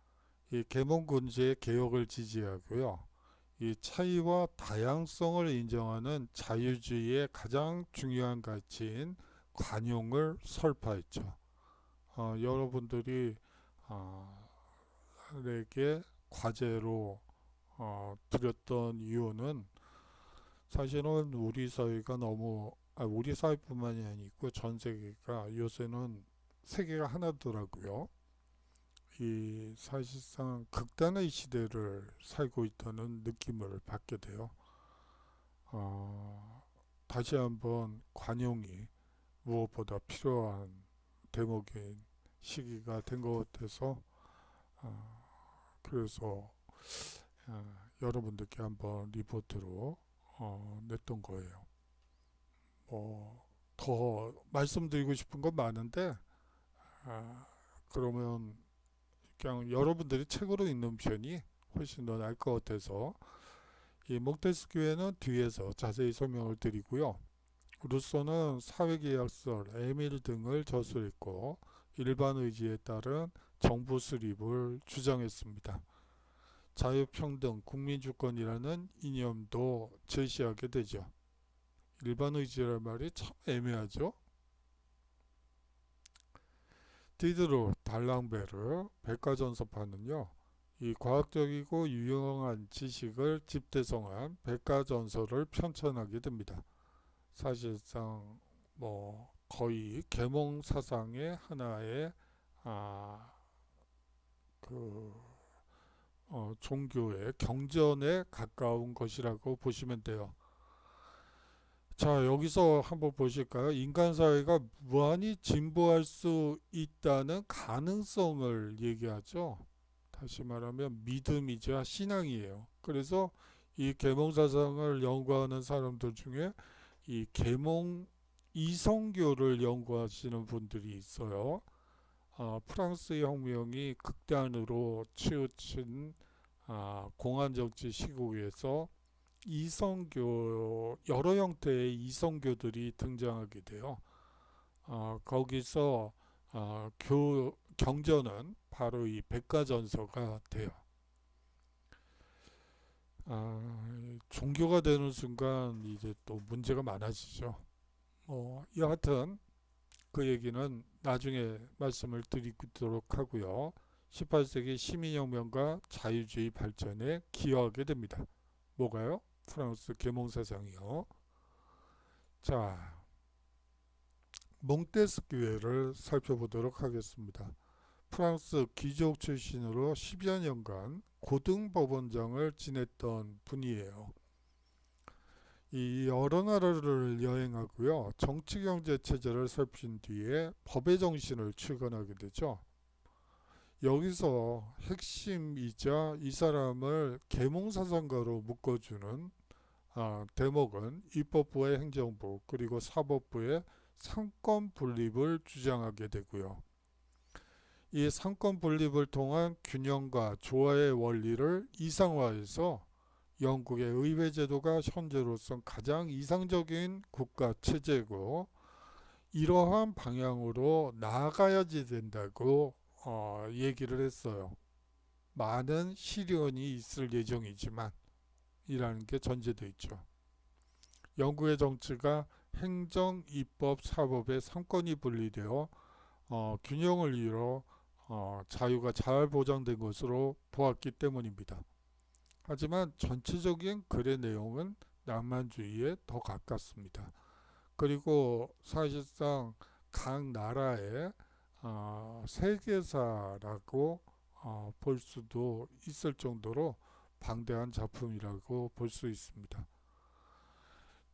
이 계몽군주의 개혁을 지지하고요. 이 차이와 다양성을 인정하는 자유주의의 가장 중요한 가치인 관용을 설파했죠. 여러분들이 에게 과제로 드렸던 이유는 사실은 우리 사회가 너무 우리 사회뿐만이 아니고 전 세계가 요새는 세계가 하나더라고요. 이 사실상 극단의 시대를 살고 있다는 느낌을 받게 돼요. 다시 한번 관용이 무엇보다 필요한 대목인 시기가 된 것 같아서 그래서 여러분들께 한번 리포트로 냈던 거예요. 더 말씀드리고 싶은 건 많은데 그러면 그냥 여러분들이 책으로 읽는 편이 훨씬 더 나을 것 같아서 이 몽테스큐에는 뒤에서 자세히 설명을 드리고요. 루소는 사회계약서, 에밀 등을 저술했고 일반 의지에 따른 정부 수립을 주장했습니다. 자유평등, 국민주권이라는 이념도 제시하게 되죠. 일반 의지란 말이 참 애매하죠. 디드로 달랑베르 백과전서파는요. 이 과학적이고 유용한 지식을 집대성한 백과전서를 편찬하게 됩니다. 사실상 뭐 거의 계몽 사상의 하나의 그 종교의 경전에 가까운 것이라고 보시면 돼요. 자, 여기서 한번 보실까요? 인간 사회가 무한히 진보할 수 있다는 가능성을 얘기하죠. 다시 말하면 믿음이자 신앙이에요. 그래서 이 계몽사상을 연구하는 사람들 중에 이 계몽 이성교를 연구하시는 분들이 있어요. 프랑스 혁명이 극단으로 치우친 공안정치 시국에서 이성교, 여러 형태의 이성교들이 등장하게 돼요. 거기서 경전은 바로 이 백가전서가 돼요. 종교가 되는 순간 이제 또 문제가 많아지죠. 여하튼 그 얘기는 나중에 말씀을 드리도록 하고요. 18세기 시민혁명과 자유주의 발전에 기여하게 됩니다. 뭐가요? 프랑스 계몽사상이요. 자, 몽테스키에를 살펴보도록 하겠습니다. 프랑스 귀족 출신으로 10여 년간 고등법원장을 지냈던 분이에요. 이 여러 나라를 여행하고요. 정치 경제 체제를 살핀 뒤에 법의 정신을 출간하게 되죠. 여기서 핵심이자 이 사람을 계몽사상가로 묶어주는 대목은 입법부의 행정부 그리고 사법부의 상권 분립을 주장하게 되고요. 이 상권 분립을 통한 균형과 조화의 원리를 이상화해서 영국의 의회 제도가 현재로선 가장 이상적인 국가 체제고 이러한 방향으로 나아가야지 된다고 얘기를 했어요. 많은 시련이 있을 예정이지만 이라는 게 전제되어 있죠. 영국의 정치가 행정, 입법, 사법의 상권이 분리되어 균형을 이뤄 자유가 잘 보장된 것으로 보았기 때문입니다. 하지만 전체적인 글의 내용은 낭만주의에 더 가깝습니다. 그리고 사실상 각 나라의 세계사라고 볼 수도 있을 정도로 방대한 작품이라고 볼 수 있습니다.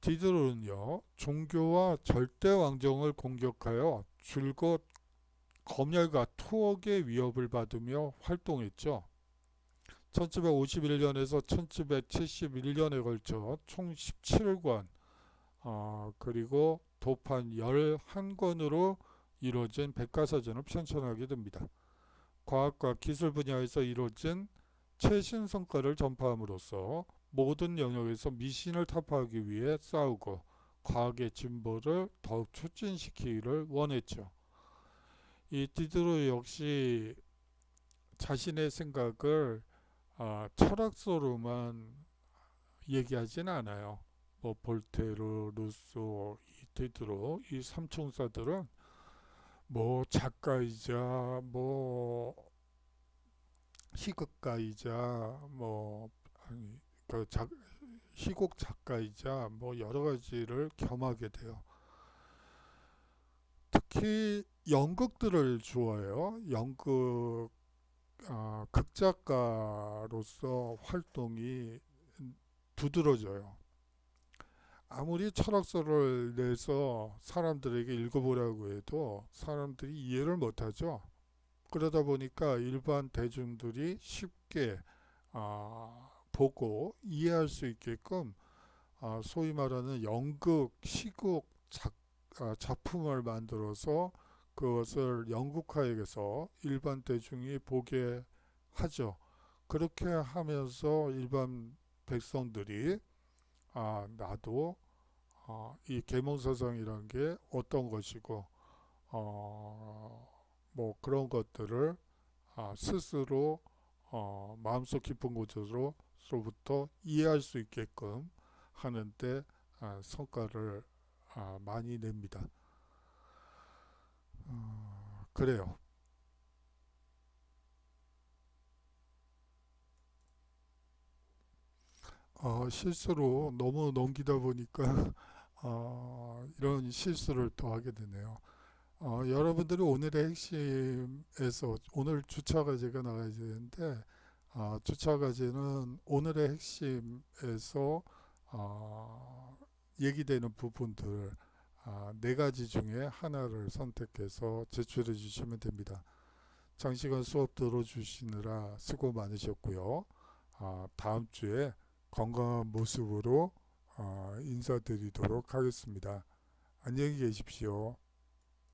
디드로는요, 종교와 절대 왕정을 공격하여 줄곧 검열과 투옥의 위협을 받으며 활동했죠. 1751년에서 1771년에 걸쳐 총 17권 그리고 도판 11권으로 이루어진 백과사전을 편찬하게 됩니다. 과학과 기술 분야에서 이루어진 최신 성과를 전파함으로써 모든 영역에서 미신을 타파하기 위해 싸우고 과학의 진보를 더욱 촉진시키기를 원했죠. 이 디드로 역시 자신의 생각을 철학서로만 얘기하진 않아요. 뭐 볼테르, 루소, 디드로 이 삼총사들은 뭐 작가이자 뭐 희극가이자 뭐 희곡 작가이자 뭐 여러 가지를 겸하게 돼요. 특히 연극들을 좋아해요. 연극 극작가로서 활동이 두드러져요. 아무리 철학서를 내서 사람들에게 읽어보라고 해도 사람들이 이해를 못하죠. 그러다 보니까 일반 대중들이 쉽게 보고 이해할 수 있게끔 소위 말하는 연극, 시극 작품을 만들어서 그것을 연극화해서 일반 대중이 보게 하죠. 그렇게 하면서 일반 백성들이 나도 이 계몽사상이라는 게 어떤 것이고 뭐 그런 것들을 스스로 마음속 깊은 곳으로부터 이해할 수 있게끔 하는데 성과를 많이 냅니다. 그래요. 실수로 너무 넘기다 보니까 이런 실수를 또 하게 되네요. 여러분들이 오늘의 핵심에서 오늘 주차과제가 나가야 되는데 주차과제는 오늘의 핵심에서 얘기되는 부분들 네 가지 중에 하나를 선택해서 제출해 주시면 됩니다. 장시간 수업 들어주시느라 수고 많으셨고요. 다음 주에 건강한 모습으로 인사드리도록 하겠습니다. 안녕히 계십시오.